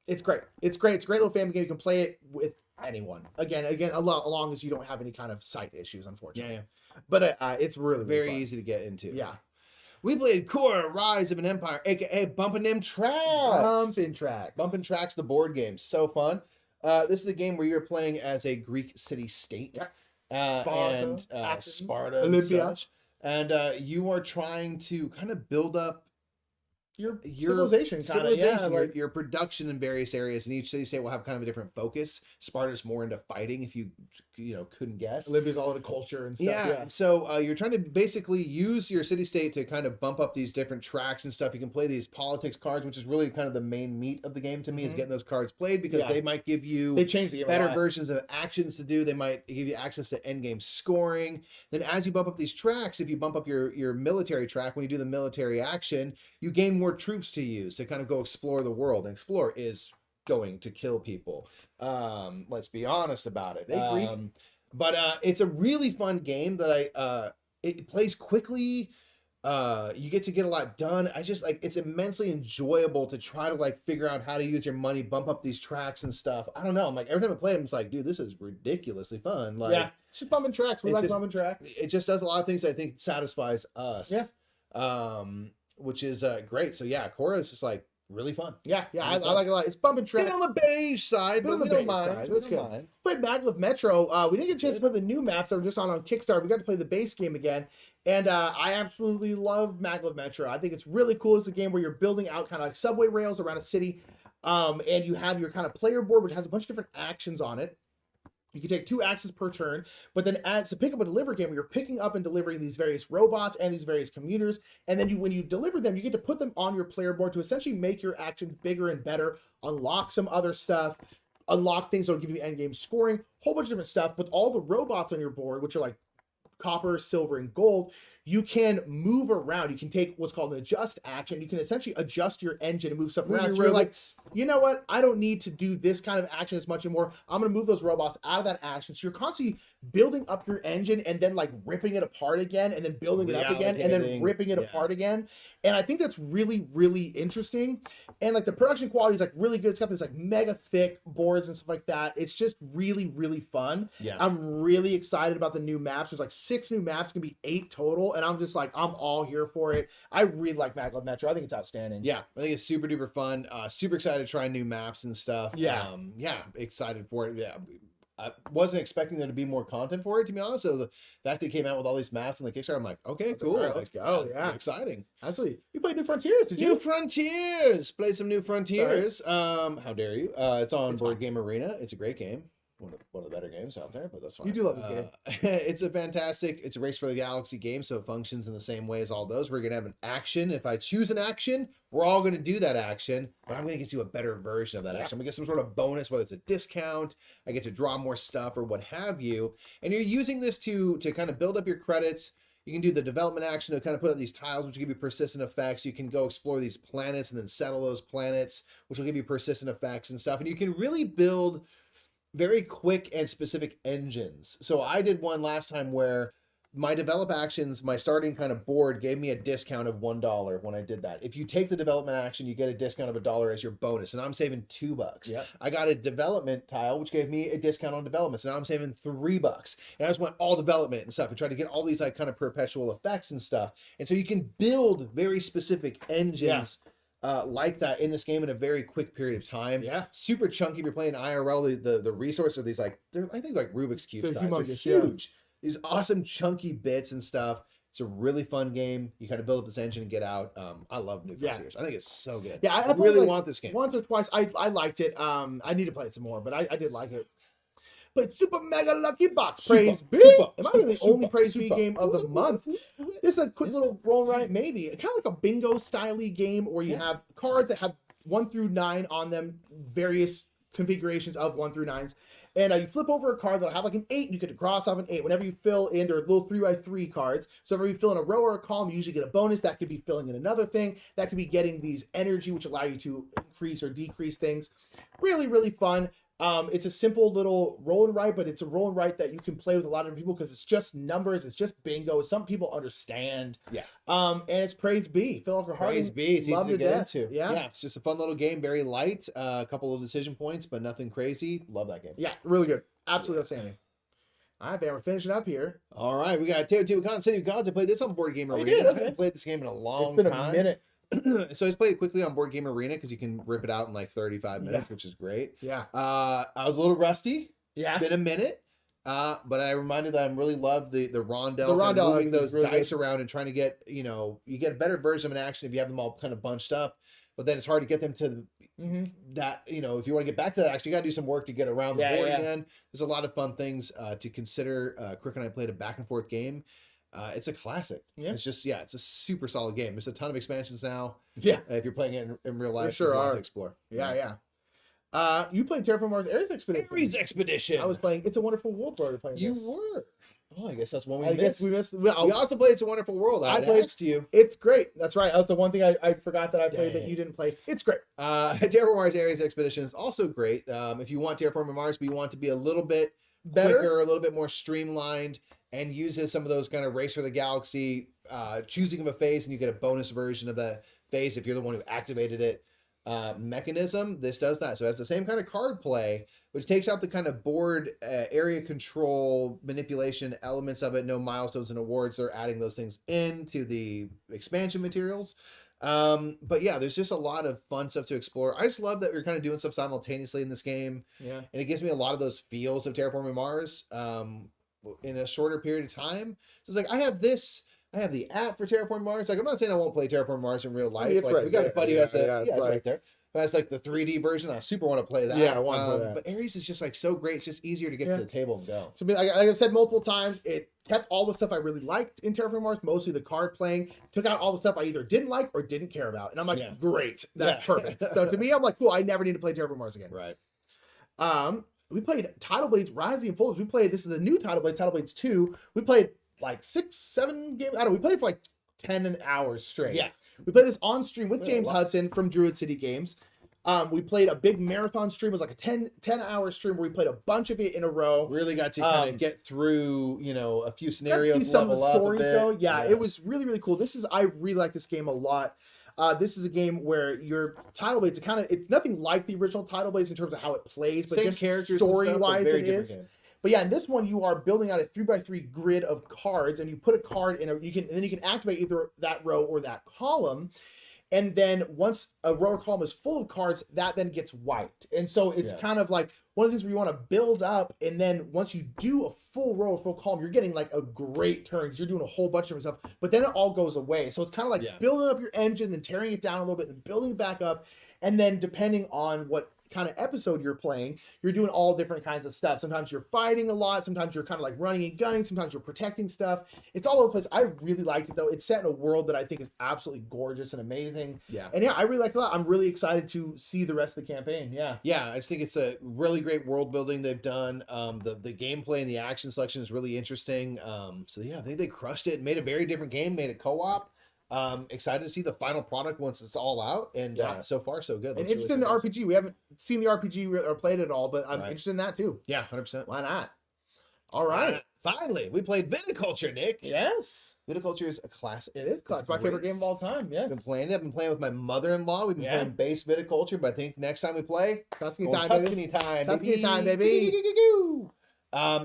It's great. It's great. It's a great little family game. You can play it with anyone. Again, as long as you don't have any kind of sight issues, unfortunately. Yeah. But it's really Very fun. easy to get into. Yeah. We played Core Rise of an Empire, aka Bumpin' Them Tracks. Bumpin' Tracks, the board game. So fun. This is a game where you're playing as a Greek city-state. Yeah. Sparta, Olympia. and such. And you are trying to kind of build up your civilization, your production in various areas, and each city-state will have kind of a different focus. Sparta's more into fighting, if you couldn't guess. Olympia's all into culture and stuff. Yeah. So you're trying to basically use your city-state to kind of bump up these different tracks and stuff. You can play these politics cards, which is really kind of the main meat of the game to me, is getting those cards played, because they might give you they change the game better versions of actions to do. They might give you access to endgame scoring. Then as you bump up these tracks, if you bump up your military track, when you do the military action, you gain more troops to use to kind of go explore the world. And explore is going to kill people. Let's be honest about it. But it's a really fun game that it plays quickly. You get to get a lot done. I just it's immensely enjoyable to try to figure out how to use your money, bump up these tracks and stuff. I don't know. I'm every time I play it, I'm just dude, this is ridiculously fun. It's just bumping tracks. We like bumping tracks. It just does a lot of things I think satisfies us. Yeah. Which is great. So yeah, Cora is just really fun. Yeah, I like it a lot. It's bumping tracks. Bit on the beige side, but we don't mind. It's good. Played Maglev Metro. We didn't get a chance to play the new maps that were just on Kickstarter. We got to play the base game again. And I absolutely love Maglev Metro. I think it's really cool. It's a game where you're building out kind of like subway rails around a city. And you have your kind of player board, which has a bunch of different actions on it. You can take 2 actions per turn, but then it's a pick up and deliver game where you're picking up and delivering these various robots and these various commuters. And then when you deliver them, you get to put them on your player board to essentially make your actions bigger and better, unlock some other stuff, unlock things that will give you end game scoring, whole bunch of different stuff. But all the robots on your board, which are like copper, silver, and gold, you can move around. You can take what's called an adjust action. You can essentially adjust your engine and move stuff around. You're like, you know what? I don't need to do this kind of action as much anymore. I'm going to move those robots out of that action. So you're constantly building up your engine and then ripping it apart again and then building it up again and then ripping it apart again. And I think that's really, really interesting. And the production quality is really good. It's got this mega thick boards and stuff like that. It's just really, really fun. Yeah. I'm really excited about the new maps. There's 6 new maps, gonna be 8 total. And I'm just I'm all here for it. I really like Maglev Metro. I think it's outstanding. Yeah, I think it's super duper fun. Super excited to try new maps and stuff. Yeah. Excited for it. Yeah. I wasn't expecting there to be more content for it, to be honest. So the fact that it came out with all these maps on the Kickstarter, I'm okay, cool. Right, let's go. Yeah. Exciting. Absolutely. You played New Frontiers, did you? New Frontiers. Played some New Frontiers. How dare you? It's on Board Game Arena. It's a great game. One of the better games out there, but that's fine. You do love this game. It's a Race for the Galaxy game, so it functions in the same way as all those. We're going to have an action. If I choose an action, we're all going to do that action, but I'm going to get you a better version of that action. I'm going to get some sort of bonus, whether it's a discount, I get to draw more stuff, or what have you. And you're using this to kind of build up your credits. You can do the development action to kind of put out these tiles, which will give you persistent effects. You can go explore these planets and then settle those planets, which will give you persistent effects and stuff. And you can really build very quick and specific engines. So I did one last time where my develop actions, my starting kind of board gave me a discount of $1 when I did that. If you take the development action, you get a discount of $1 as your bonus, and I'm saving $2. Yep. I got a development tile, which gave me a discount on development, so now I'm saving $3. And I just went all development and stuff and tried to get all these kind of perpetual effects and stuff. And so you can build very specific engines like that in this game in a very quick period of time. Yeah. Super chunky. If you're playing IRL, the resource are these I think Rubik's Cube They're size. humongous, They're huge. These awesome chunky bits and stuff. It's a really fun game. You kind of build up this engine and get out. I love New Frontiers. I think it's so good. Yeah, I really want this game. Once or twice. I liked it. I need to play it some more, but I did like it. But Super Mega Lucky Box Praise B. Am I the only Praise B game of the month? This is a quick little roll, right? Maybe kind of like a bingo style game where you have cards that have 1 through 9 on them, various configurations of 1 through 9s. And you flip over a card that'll have like an 8, and you could cross off an 8. Whenever you fill in, they're little 3x3 cards. So whenever you fill in a row or a column, you usually get a bonus. That could be filling in another thing. That could be getting these energy, which allow you to increase or decrease things. Really, really fun. It's a simple little roll and write, but it's a roll and write that you can play with a lot of people because it's just numbers. It's just bingo. Some people understand. Yeah. And it's Praise Be. Phil Harding. Praise Be. It's easy to get into. Yeah. It's just a fun little game. Very light. A couple of decision points, but nothing crazy. Love that game. Yeah, really good. Absolutely outstanding. All right, man, we're finishing up here. All right, we got Teotihuacan City of Gods. I played this on Board Game Arena. did? Okay. I haven't played this game in a long It's been time. a minute. So I just played it quickly on Board Game Arena because you can rip it out in like 35 minutes, which is great. Yeah. I was a little rusty. Yeah. Been a minute. But I reminded that I really love the rondel. The rondel, moving those really dice around and trying to get, you get a better version of an action if you have them all kind of bunched up. But then it's hard to get them to that, if you want to get back to that action, you got to do some work to get around the board again. There's a lot of fun things to consider. Crick and I played a back and forth game. It's a classic. Yeah. It's just, it's a super solid game. There's a ton of expansions now. Yeah. If you're playing it in real life, there sure are. To explore. Yeah. You played Terraform Mars Ares Expedition. Ares Expedition. I was playing It's a Wonderful World. Where playing you this. were. Oh, I guess that's one we I missed. guess we missed. We also played It's a Wonderful World. I played to you. It's great. That's right. That's the one thing I forgot that I played that you didn't play. It's great. Terraform Mars Ares Expedition is also great. If you want Terraform Mars, but you want to be a little bit Better? quicker, a little bit more streamlined, and uses some of those kind of Race for the Galaxy choosing of a phase, and you get a bonus version of the phase if you're the one who activated it mechanism. This does that. So it's the same kind of card play, which takes out the kind of board area control manipulation elements of it. No milestones and awards. They're adding those things into the expansion materials. But yeah, there's just a lot of fun stuff to explore. I just love that we're kind of doing stuff simultaneously in this game. Yeah. And it gives me a lot of those feels of Terraforming Mars in a shorter period of time. So it's like, I have the app for Terraform Mars. Like, I'm not saying I won't play Terraform Mars in real life. It's like, right we got a buddy who has right there. But that's like the 3D version. I super want to play that. Yeah, I want to play that. But Ares is just like so great. It's just easier to get to the table and go. To me, like I've said multiple times, it kept all the stuff I really liked in Terraform Mars, mostly the card playing, took out all the stuff I either didn't like or didn't care about. And I'm like, great. That's perfect. So to me, I'm like, cool, I never need to play Terraform Mars again. Right. We played Tidal Blades Rising and Full. This is the new Tidal Blades 2. We played like 6-7 games. I don't know, we played for like 10 hours straight. Yeah. We played this on stream with James Hudson from Druid City Games. We played a big marathon stream. It was like a 10-hour stream where we played a bunch of it in a row. Really got to kind of get through, a few scenarios, some level of the up a bit. Though. Yeah, it was really, really cool. I really like this game a lot. This is a game where your Tidal Blades, it's nothing like the original Tidal Blades in terms of how it plays, but Same just characters, story-wise it is. Game. But yeah, in this one, you are building out a 3x3 grid of cards, and you put a card in you can activate either that row or that column. And then once a row or column is full of cards, that then gets wiped. And so it's kind of like one of the things where you want to build up. And then once you do a full row or full column, you're getting like a great turn because you're doing a whole bunch of stuff. But then it all goes away. So it's kind of like building up your engine, then tearing it down a little bit, then building it back up. And then depending on what kind of episode you're playing, you're doing all different kinds of stuff. Sometimes you're fighting a lot. Sometimes you're kind of like running and gunning. Sometimes you're protecting stuff. It's all over the place. I really liked it though. It's set in a world that I think is absolutely gorgeous and amazing. Yeah. And I really liked it a lot. I'm really excited to see the rest of the campaign. Yeah. Yeah. I just think it's a really great world building they've done. The gameplay and the action selection is really interesting. So yeah, I think they crushed it and made a very different game, made it co-op. Excited to see the final product once it's all out, and so far so good. And interested in the RPG. We haven't seen the RPG or played it all, but I'm interested in that too. Yeah, 100%. Why not? All right. Finally, we played Viticulture, Nick. Yes. Viticulture is a classic. It is classic. My favorite game of all time. Yeah. I've been playing with my mother-in-law. We've been playing base Viticulture, but I think next time we play, Tuscany time, baby.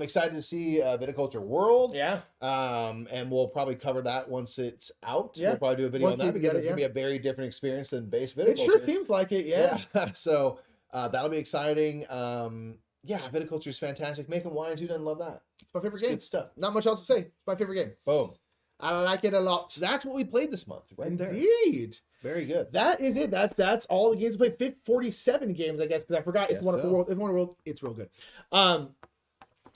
Excited to see Viticulture World. Yeah. And we'll probably cover that once it's out. Yeah. We'll probably do a video on that because it's going to be a very different experience than base Viticulture. It sure seems like it, yeah. So that'll be exciting. Viticulture is fantastic. Making wines, who doesn't love that? It's my favorite game. Good stuff. Not much else to say. It's my favorite game. Boom. I like it a lot. So that's what we played this month, right? Indeed. Very good. That is it. That's all the games we played. 47 games, I guess, because I forgot. It's Wonderful World. It's Wonderful World. It's real good.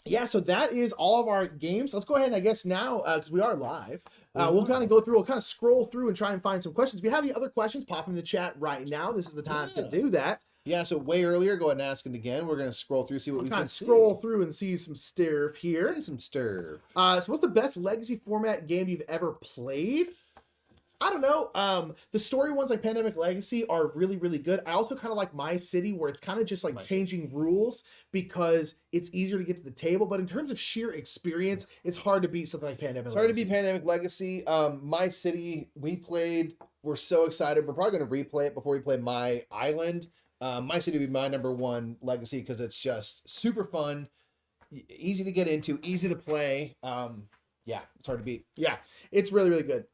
Yeah, so that is all of our games. Let's go ahead and I guess now, because we are live, we'll kind of go through, we'll kind of scroll through and try and find some questions. If you have any other questions, pop in the chat right now. This is the time to do that. Yeah, so way earlier, go ahead and ask it again. We're going to scroll through, see what I'm we kind can of scroll see. through and see some stuff here. See some stir. So what's the best legacy format game you've ever played? I don't know. The story ones like Pandemic Legacy are really, really good. I also kind of like My City, where it's kind of just like changing rules because it's easier to get to the table. But in terms of sheer experience, it's hard to beat something like Pandemic It's hard to Legacy. beat Pandemic Legacy. My City, we played. We're so excited. We're probably going to replay it before we play My Island. My City would be my #1 legacy because it's just super fun, easy to get into, easy to play. Yeah, it's hard to beat. Yeah, it's really, really good.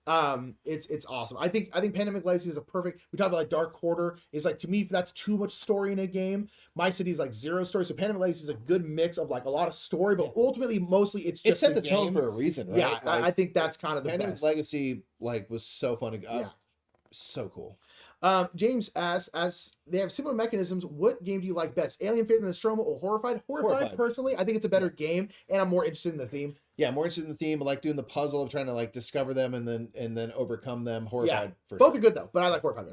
It's awesome. I think Pandemic Legacy is a perfect. We talked about like Dark Quarter is like, to me, that's too much story in a game. My City is like zero story. So Pandemic Legacy is a good mix of like a lot of story, but ultimately, mostly it's just It set the game. tone for a reason, right? Yeah, Like, I think that's kind of the Pandemic best. Legacy like was so fun to go. Yeah. So cool. James asks, as they have similar mechanisms, what game do you like best? Alien, Fate, Nostromo, or Horrified? Horrified, personally, I think it's a better game, and I'm more interested in the theme. Yeah, more interested in the theme. I like doing the puzzle of trying to like discover them and then overcome them. Horrified. Yeah, both are good though, but I like Horrified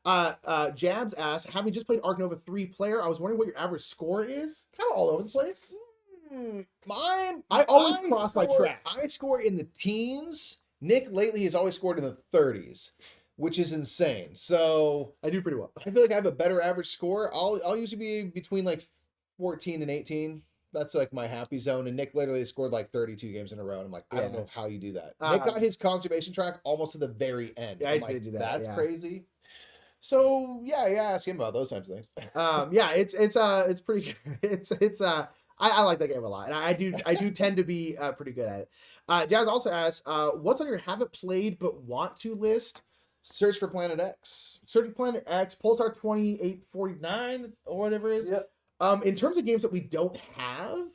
better. Jabs asks, having just played Ark Nova 3 player, I was wondering what your average score is. Kind of all over the place. I always cross my tracks. I score in the teens. Nick lately has always scored in the 30s, which is insane. So I do pretty well. I feel like I have a better average score. I'll usually be between like 14 and 18. That's like my happy zone. And Nick literally scored like 32 games in a row. And I'm like, I don't know how you do that. Nick got his conservation track almost to the very end. Yeah, I'm I like, did do that. That's crazy. So yeah, ask him about those types of things. Yeah, it's pretty good. I like that game a lot. And I do tend to be pretty good at it. Jazz also asks, what's on your haven't played but want to list? Search for Planet X. Search for Planet X, Pulsar 2849 or whatever it is. Yep. In terms of games that we don't have.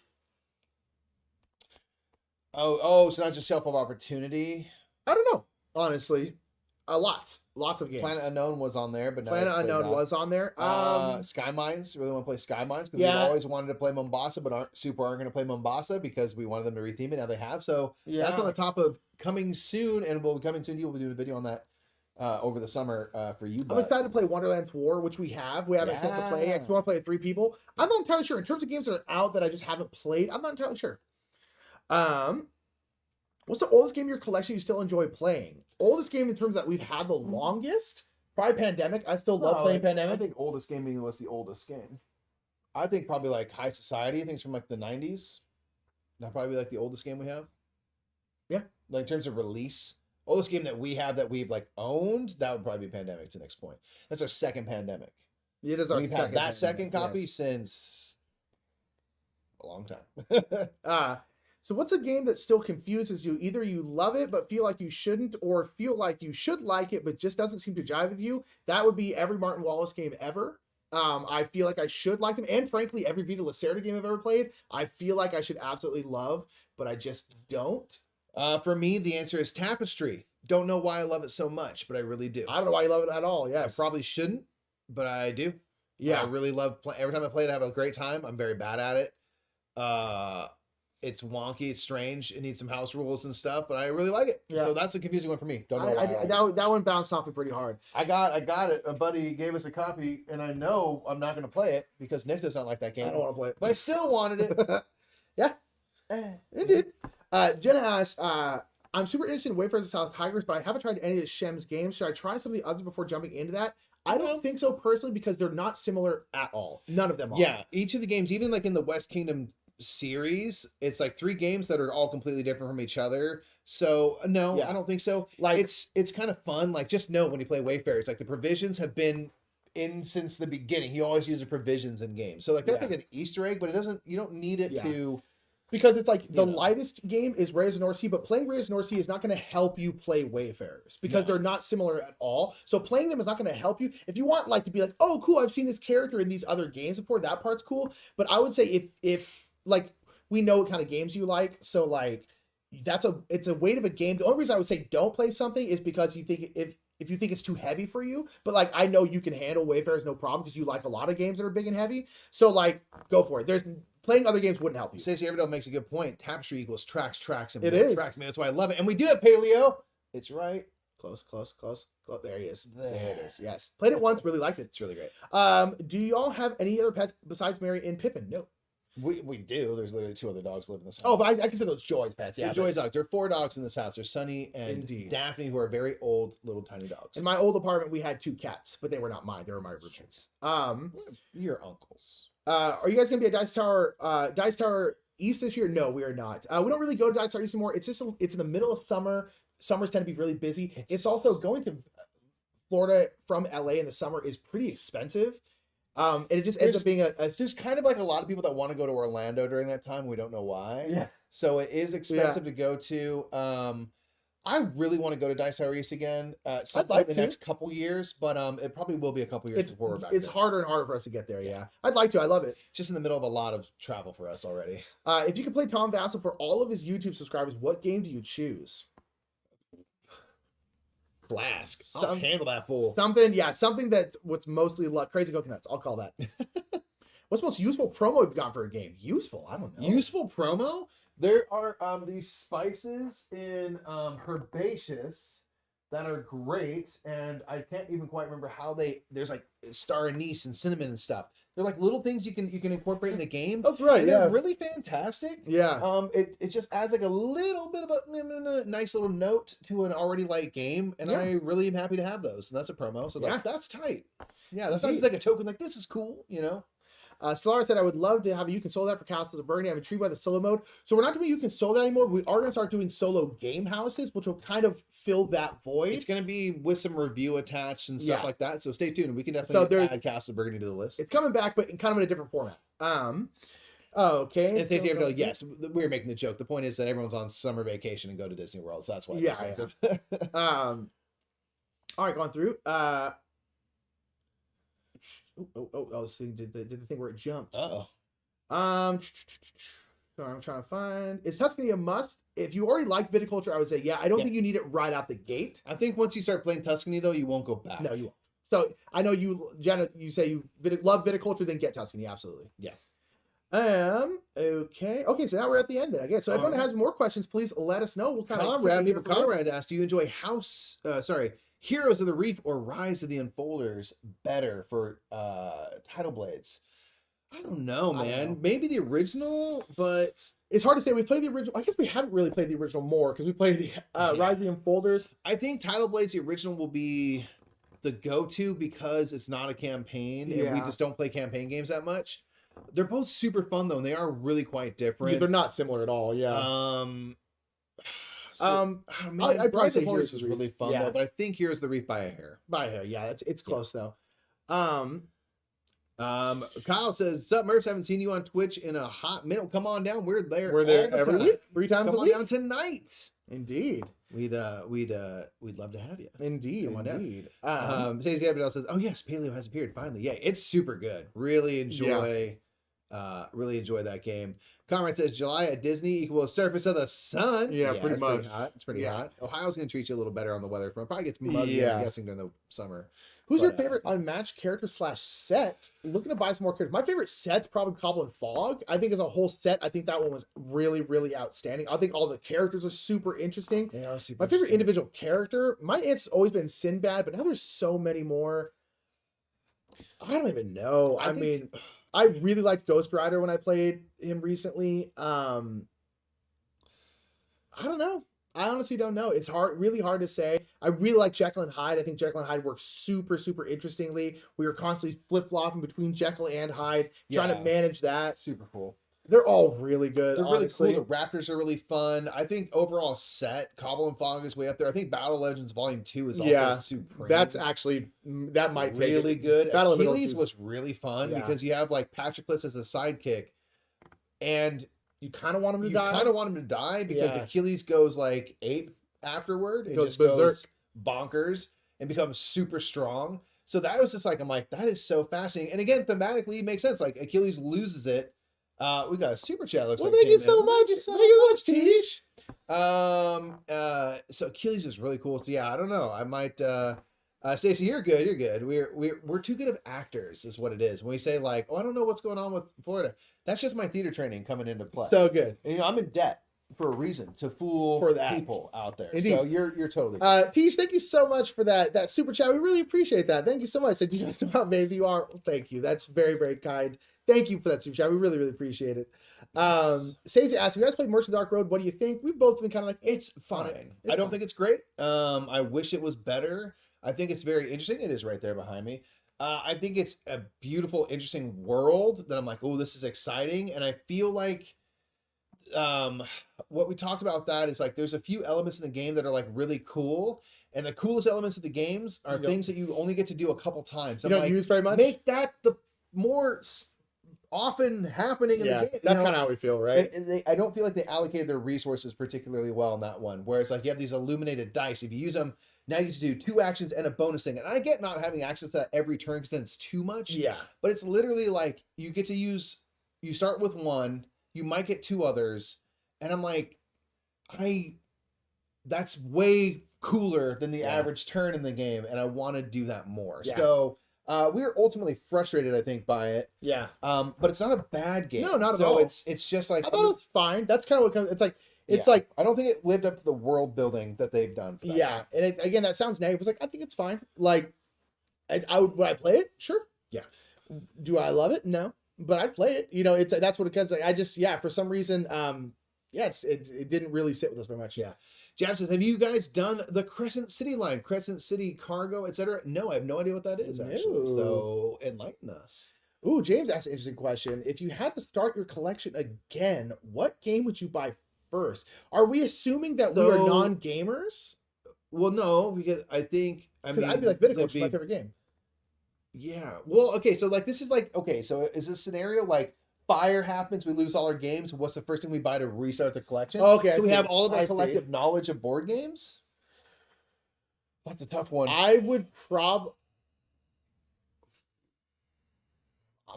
Oh, so not just Shelf of Opportunity. I don't know, honestly. Lots of games. Planet Unknown was on there, but Planet Unknown was on there. Sky Mines, really want to play Sky Mines because we always wanted to play Mombasa, but aren't going to play Mombasa because we wanted them to retheme it. Now they have, so that's on the top of coming soon, and will be coming soon. You'll be doing a video on that over the summer for you. I'm excited to play Wonderland's War, which we have. We haven't tried to play. I just want to play with 3 people. I'm not entirely sure. In terms of games that are out that I just haven't played, I'm not entirely sure. What's the oldest game in your collection you still enjoy playing? Oldest game in terms that we've had the longest? Probably Pandemic. I still love playing Pandemic. I think oldest game being what's the oldest game. I think probably like High Society. I think it's from like the 90s. That'd probably be like the oldest game we have. Yeah. Like in terms of release. Oldest game that we have that we've like owned, that would probably be Pandemic to next point. That's our second Pandemic. It is our We've had that second copy since a long time. So what's a game that still confuses you? Either you love it but feel like you shouldn't, or feel like you should like it but just doesn't seem to jive with you? That would be every Martin Wallace game ever. I feel like I should like them, and frankly, every Vita Lacerda game I've ever played, I feel like I should absolutely love, but I just don't. For me, the answer is Tapestry. Don't know why I love it so much, but I really do. I don't know why you love it at all. Yes. I probably shouldn't, but I do. Yeah. I really love every time I play it, I have a great time. I'm very bad at it. It's wonky, it's strange, it needs some house rules and stuff, but I really like it. Yeah. So that's a confusing one for me. Don't know why. That one bounced off me pretty hard. I got it. A buddy gave us a copy, and I know I'm not going to play it because Nick does not like that game. I don't want to play it. But I still wanted it. Yeah. It did. Jenna asked, I'm super interested in Wayfarers and South Tigers, but I haven't tried any of Shem's games. Should I try some of the others before jumping into that? I don't think so personally because they're not similar at all. None of them are. Yeah, each of the games, even like in the West Kingdom series, it's like 3 games that are all completely different from each other. So no, I don't think so. Like it's kind of fun. Like just know when you play Wayfarers, like the provisions have been in since the beginning. He always uses provisions in games. So like that's like an Easter egg, but you don't need it to. Because it's like the lightest game is Raiders of the North Sea, but playing Raiders of the North Sea is not going to help you play Wayfarers because they're not similar at all. So playing them is not going to help you. If you want like to be like, oh, cool, I've seen this character in these other games before, that part's cool. But I would say if like we know what kind of games you like, so like it's a weight of a game. The only reason I would say don't play something is because you think if you think it's too heavy for you, but like I know you can handle Wayfarers no problem because you like a lot of games that are big and heavy. So like go for it. Playing other games wouldn't help you. Stacey Everdell makes a good point. Tapestry equals tracks, and it is. tracks. Man, that's why I love it. And we do have Paleo. It's right. Close. There he is. There There. it is. Yes. Played it once, really liked it. It's really great. Do y'all have any other pets besides Mary and Pippin? No. We do. There's literally 2 other dogs live in this house. Oh, but I consider those Joy's pets. Yeah, Yeah. Joy's dogs. There are 4 dogs in this house. There's Sunny and Indeed. Daphne, who are very old, little tiny dogs. In my old apartment, we had 2 cats, but they were not mine. They were my roommates. Your uncles. Are you guys gonna be at Dice Tower East this year? No, we are not. We don't really go to Dice Tower East anymore. It's just it's in the middle of summer. Summers tend to be really busy. It's also going to Florida from LA in the summer is pretty expensive. And it just ends up being there's kind of like a lot of people that want to go to Orlando during that time. We don't know why. Yeah. So it is expensive to go to. I really want to go to Dice Tower East again sometime in the next couple years, but it probably will be a couple years before we're back. It's there. harder and harder for us to get there. Yeah, I'd like to. I love it. It's just in the middle of a lot of travel for us already. If you could play Tom Vassell for all of his YouTube subscribers, what game do you choose? Flask. I'll handle that fool. Something that's what's mostly luck. Crazy Coconuts. I'll call that. What's the most useful promo you've got for a game? Useful? I don't know. Useful promo? There are these spices in Herbaceous that are great, and I can't even quite remember how there's like star anise and cinnamon and stuff. They're like little things you can incorporate in the game. That's right. And Yeah. they're really fantastic. Yeah. It just adds like a little bit of a nice little note to an already light game, and I really am happy to have those. And that's a promo, so that's tight. Yeah, that's not just like a token. Like this is cool, you know. Solara said, I would love to have you console that for Castle of Burgundy. I'm intrigued by the solo mode. So we're not doing you console that anymore. We are going to start doing solo game houses, which will kind of fill that void. It's going to be with some review attached and stuff like that. So stay tuned. We can definitely add Castle of Burgundy to the list. It's coming back, but kind of in a different format. Okay. And yes, we're making the joke. The point is that everyone's on summer vacation and go to Disney World. So that's why. All right, going through. This thing did the thing where it jumped. Sorry, I'm trying to find. Is Tuscany a must? If you already like viticulture, I would say I don't think you need it right out the gate. I think once you start playing Tuscany, though, you won't go back. No, you won't. So I know you, Jenna. You say you love viticulture, then get Tuscany. Absolutely. Yeah. Okay. So now we're at the end then, I guess. So if anyone has more questions, please let us know. We'll kind of Meeple Konrad asked, do you enjoy Heroes of the Reef or Rise of the Unfolders better for Tidal Blades? I don't know, man. Maybe the original, but it's hard to say. We played the original. I guess we haven't really played the original more because we played Rise of the Unfolders. I think Tidal Blades, the original, will be the go-to because it's not a campaign and we just don't play campaign games that much. They're both super fun though, and they are really quite different. Yeah, they're not similar at all. Yeah. I'd probably say Heroes was really fun though, but I think Heroes of the Reef by a hair. Yeah, it's close though. Kyle says, "Sup, Mercs? Haven't seen you on Twitch in a hot minute. Come on down. We're there. We're there every week, 3 times a week. Come on down tonight. Indeed. We'd love to have you. Indeed. Come on down. Say Gabriel says, "Oh yes, Paleo has appeared finally. Yeah, it's super good. Really enjoy that game." Conrad says, "July at Disney equals surface of the sun." Yeah, pretty much. It's pretty hot. Ohio's going to treat you a little better on the weather front. Probably gets muggy, I'm guessing, during the summer. Who's your favorite unmatched character / set? Looking to buy some more characters. My favorite set's probably Goblin Fog. I think as a whole set, I think that one was really, really outstanding. I think all the characters are super interesting. They are super My favorite individual character, my answer's always been Sinbad, but now there's so many more. I don't even know. I mean, I really liked Ghost Rider when I played him recently. I don't know. I honestly don't know. It's really hard to say. I really like Jekyll and Hyde. I think Jekyll and Hyde works super, super interestingly. We are constantly flip-flopping between Jekyll and Hyde, trying to manage that. Super cool. They're all really good. They're really cool. The Raptors are really fun. I think overall set, Goblin Fog is way up there. I think Battle Legends Volume 2 is also supreme. That's actually, that might take really good. Battle Achilles was really fun because you have like Patroclus as a sidekick, and you kind of want him to die. You kind of want him to die because Achilles goes like 8th afterward. It goes bonkers and becomes super strong. So that was just like, I'm like, that is so fascinating. And again, thematically, it makes sense. Like Achilles loses it. We got a super chat. Looks like thank you so much. Thank you so much, Teach. So Achilles is really cool. So yeah, I don't know. I might. Stacey, you're good. You're good. We're too good of actors, is what it is. When we say like, oh, I don't know what's going on with Florida. That's just my theater training coming into play. So good. And, I'm in debt. for a reason, to fool For that. people out there. Indeed. So you're totally Tish, thank you so much for that super chat. We really appreciate that. Thank you so much. Said you guys know how amazing you are. Well, thank you. That's very, very kind. Thank you for that super chat. We really, really appreciate it. Stacey asked, you guys played Merchant Dark Road? What do you think? We've both been kind of like, it's fine. I don't think it's great. I wish it was better. I think it's very interesting. It is right there behind me. I think it's a beautiful, interesting world that I'm like, oh, this is exciting. And I feel like what we talked about that is like there's a few elements in the game that are like really cool. And the coolest elements of the games are things that you only get to do a couple times. You don't use very much? Make that the more often happening in the game. That's kind of how we feel, right? I don't feel like they allocated their resources particularly well in that one. Whereas like you have these illuminated dice. If you use them, now you get to do 2 actions and a bonus thing. And I get not having access to that every turn because then it's too much. Yeah. But it's literally like you get to use, you start with 1, you might get 2 others. And I'm like, that's way cooler than the average turn in the game. And I want to do that more. Yeah. So we were ultimately frustrated, I think, by it. Yeah. But it's not a bad game. No, not at so all. It's just like I thought it was fine. That's kind of what comes. It's like I don't think it lived up to the world building that they've done. For that yeah, and again, that sounds negative. It's like I think it's fine. Like, would I play it? Sure. Yeah. Do I love it? No, but I'd play it. You know, that's what it comes. Like, I just for some reason, it didn't really sit with us very much. Yeah. Jab says, have you guys done the Crescent City line, Crescent City Cargo, etc.? No, I have no idea what that is, actually. No. So enlighten us. Ooh, James asked an interesting question. If you had to start your collection again, what game would you buy first? Are we assuming that we are non-gamers? Well, no, because I mean, I'd be like Viticoach, my favorite game. Yeah. Well, okay, so like this is like, okay, so is this scenario like fire happens, we lose all our games, what's the first thing we buy to restart the collection? Okay. So we have all of our collective knowledge of board games? That's a tough one. I would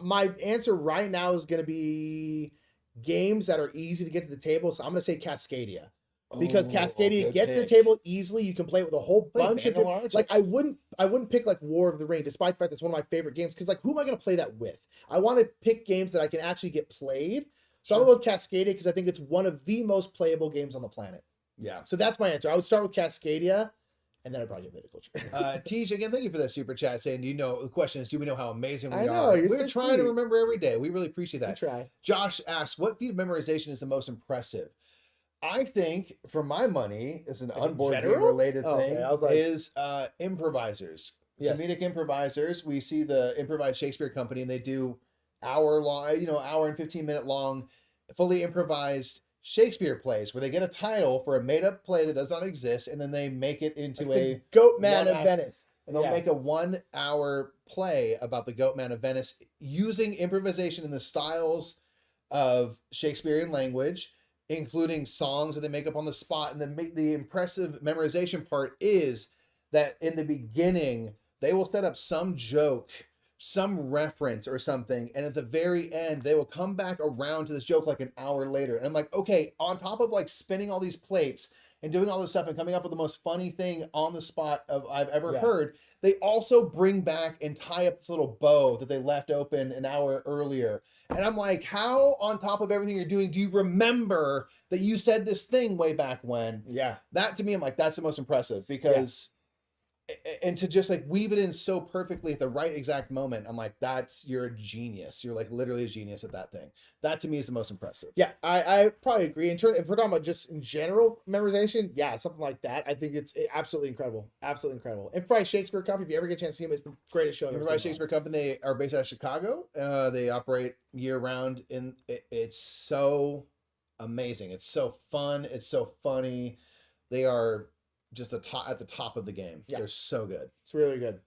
my answer right now is going to be games that are easy to get to the table. So I'm going to say Cascadia. Because Cascadia gets to the table easily. You can play it with a whole bunch of different, like I wouldn't pick like War of the Ring, despite the fact that's one of my favorite games. Because like who am I going to play that with? I want to pick games that I can actually get played. So I'm going to go with Cascadia because I think it's one of the most playable games on the planet. Yeah. So that's my answer. I would start with Cascadia, and then I'd probably get Viticulture. Tej, again, thank you for that super chat saying, the question is, do we know how amazing we know, are? you're We're so trying to sweet. remember every day. We really appreciate that. Try. Josh asks, what feat of memorization is the most impressive? I think, for my money, it's an unboard game related thing, is improvisers. Yes. Comedic improvisers. We see the Improvised Shakespeare Company, and they do hour and 15-minute long, fully improvised Shakespeare plays where they get a title for a made-up play that does not exist, and then they make it into like the Goatman of Venice. And they'll make a 1-hour play about the Goatman of Venice using improvisation in the styles of Shakespearean language, including songs that they make up on the spot. And then the impressive memorization part is that in the beginning, they will set up some joke, some reference or something, and at the very end, they will come back around to this joke like an hour later. And I'm like, okay, on top of like spinning all these plates and doing all this stuff and coming up with the most funny thing on the spot I've ever heard, they also bring back and tie up this little bow that they left open an hour earlier. And I'm like, how on top of everything you're doing do you remember that you said this thing way back when? Yeah. That to me, I'm like, that's the most impressive because, and to just like weave it in so perfectly at the right exact moment, I'm like, you're a genius. You're like literally a genius at that thing. That to me is the most impressive. Yeah, I probably agree. If we're talking about just in general memorization, something like that. I think it's absolutely incredible. Absolutely incredible. Improvised Shakespeare Company, if you ever get a chance to see them, it's the greatest show. Improvised Shakespeare Company, they are based out of Chicago. They operate year round, and it's so amazing. It's so fun. It's so funny. They are just at the top of the game. Yeah. They're so good. It's really good.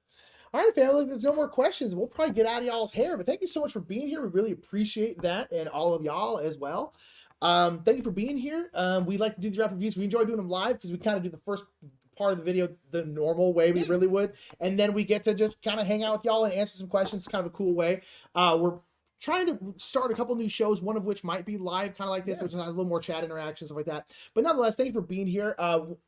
All right, family, there's no more questions. We'll probably get out of y'all's hair, but thank you so much for being here. We really appreciate that, and all of y'all as well. Thank you for being here. We like to do these rapid reviews. We enjoy doing them live because we kind of do the first part of the video the normal way we really would, and then we get to just kind of hang out with y'all and answer some questions. It's kind of a cool way. We're trying to start a couple new shows, one of which might be live, kind of like this, which has a little more chat interaction, stuff like that. But nonetheless, thank you for being here.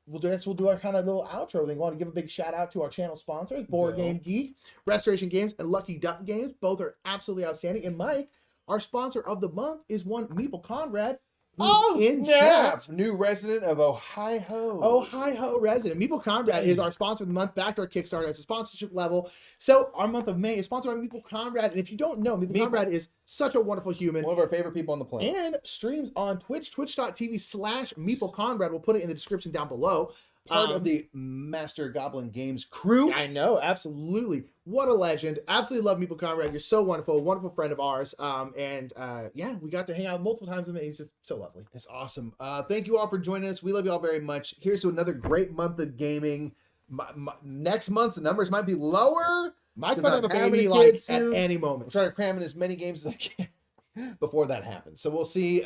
We'll do our kind of little outro thing. We want to give a big shout out to our channel sponsors, Board Game Geek, Restoration Games, and Lucky Duck Games. Both are absolutely outstanding. And Mike, our sponsor of the month is one Meeple Konrad. who's in snap! chat. New resident of Ohio. Ohio resident. Meeple Konrad is our sponsor of the month. Backed our Kickstarter as a sponsorship level. So our month of May is sponsored by Meeple Konrad. And if you don't know, Meeple Konrad is such a wonderful human. One of our favorite people on the planet. And streams on Twitch, twitch.tv/Meeple Konrad. We'll put it in the description down below. Part of the Master Goblin Games crew. I know, absolutely. What a legend. Absolutely love Meeple Konrad. You're so wonderful, wonderful friend of ours. Yeah, we got to hang out multiple times with him. He's just so lovely. It's awesome. Thank you all for joining us. We love you all very much. Here's to another great month of gaming. Next month's the numbers might be lower. Might have a baby like at any moment. I'm trying to cram in as many games as I can before that happens. So we'll see.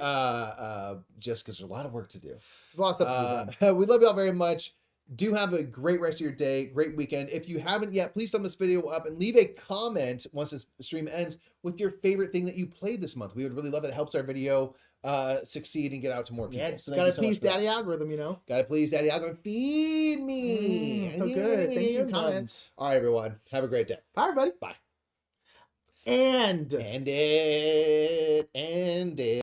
Just because there's a lot of work to do. There's a lot of stuff to be done. We love you all very much. Do have a great rest of your day, great weekend. If you haven't yet, please thumb this video up and leave a comment once this stream ends with your favorite thing that you played this month. We would really love it. It helps our video succeed and get out to more people. Yeah, so gotta please Daddy Algorithm, you know. Gotta please Daddy Algorithm. Feed me. So good. Thank you, comments. All right, everyone. Have a great day. Bye, everybody. Bye. And it.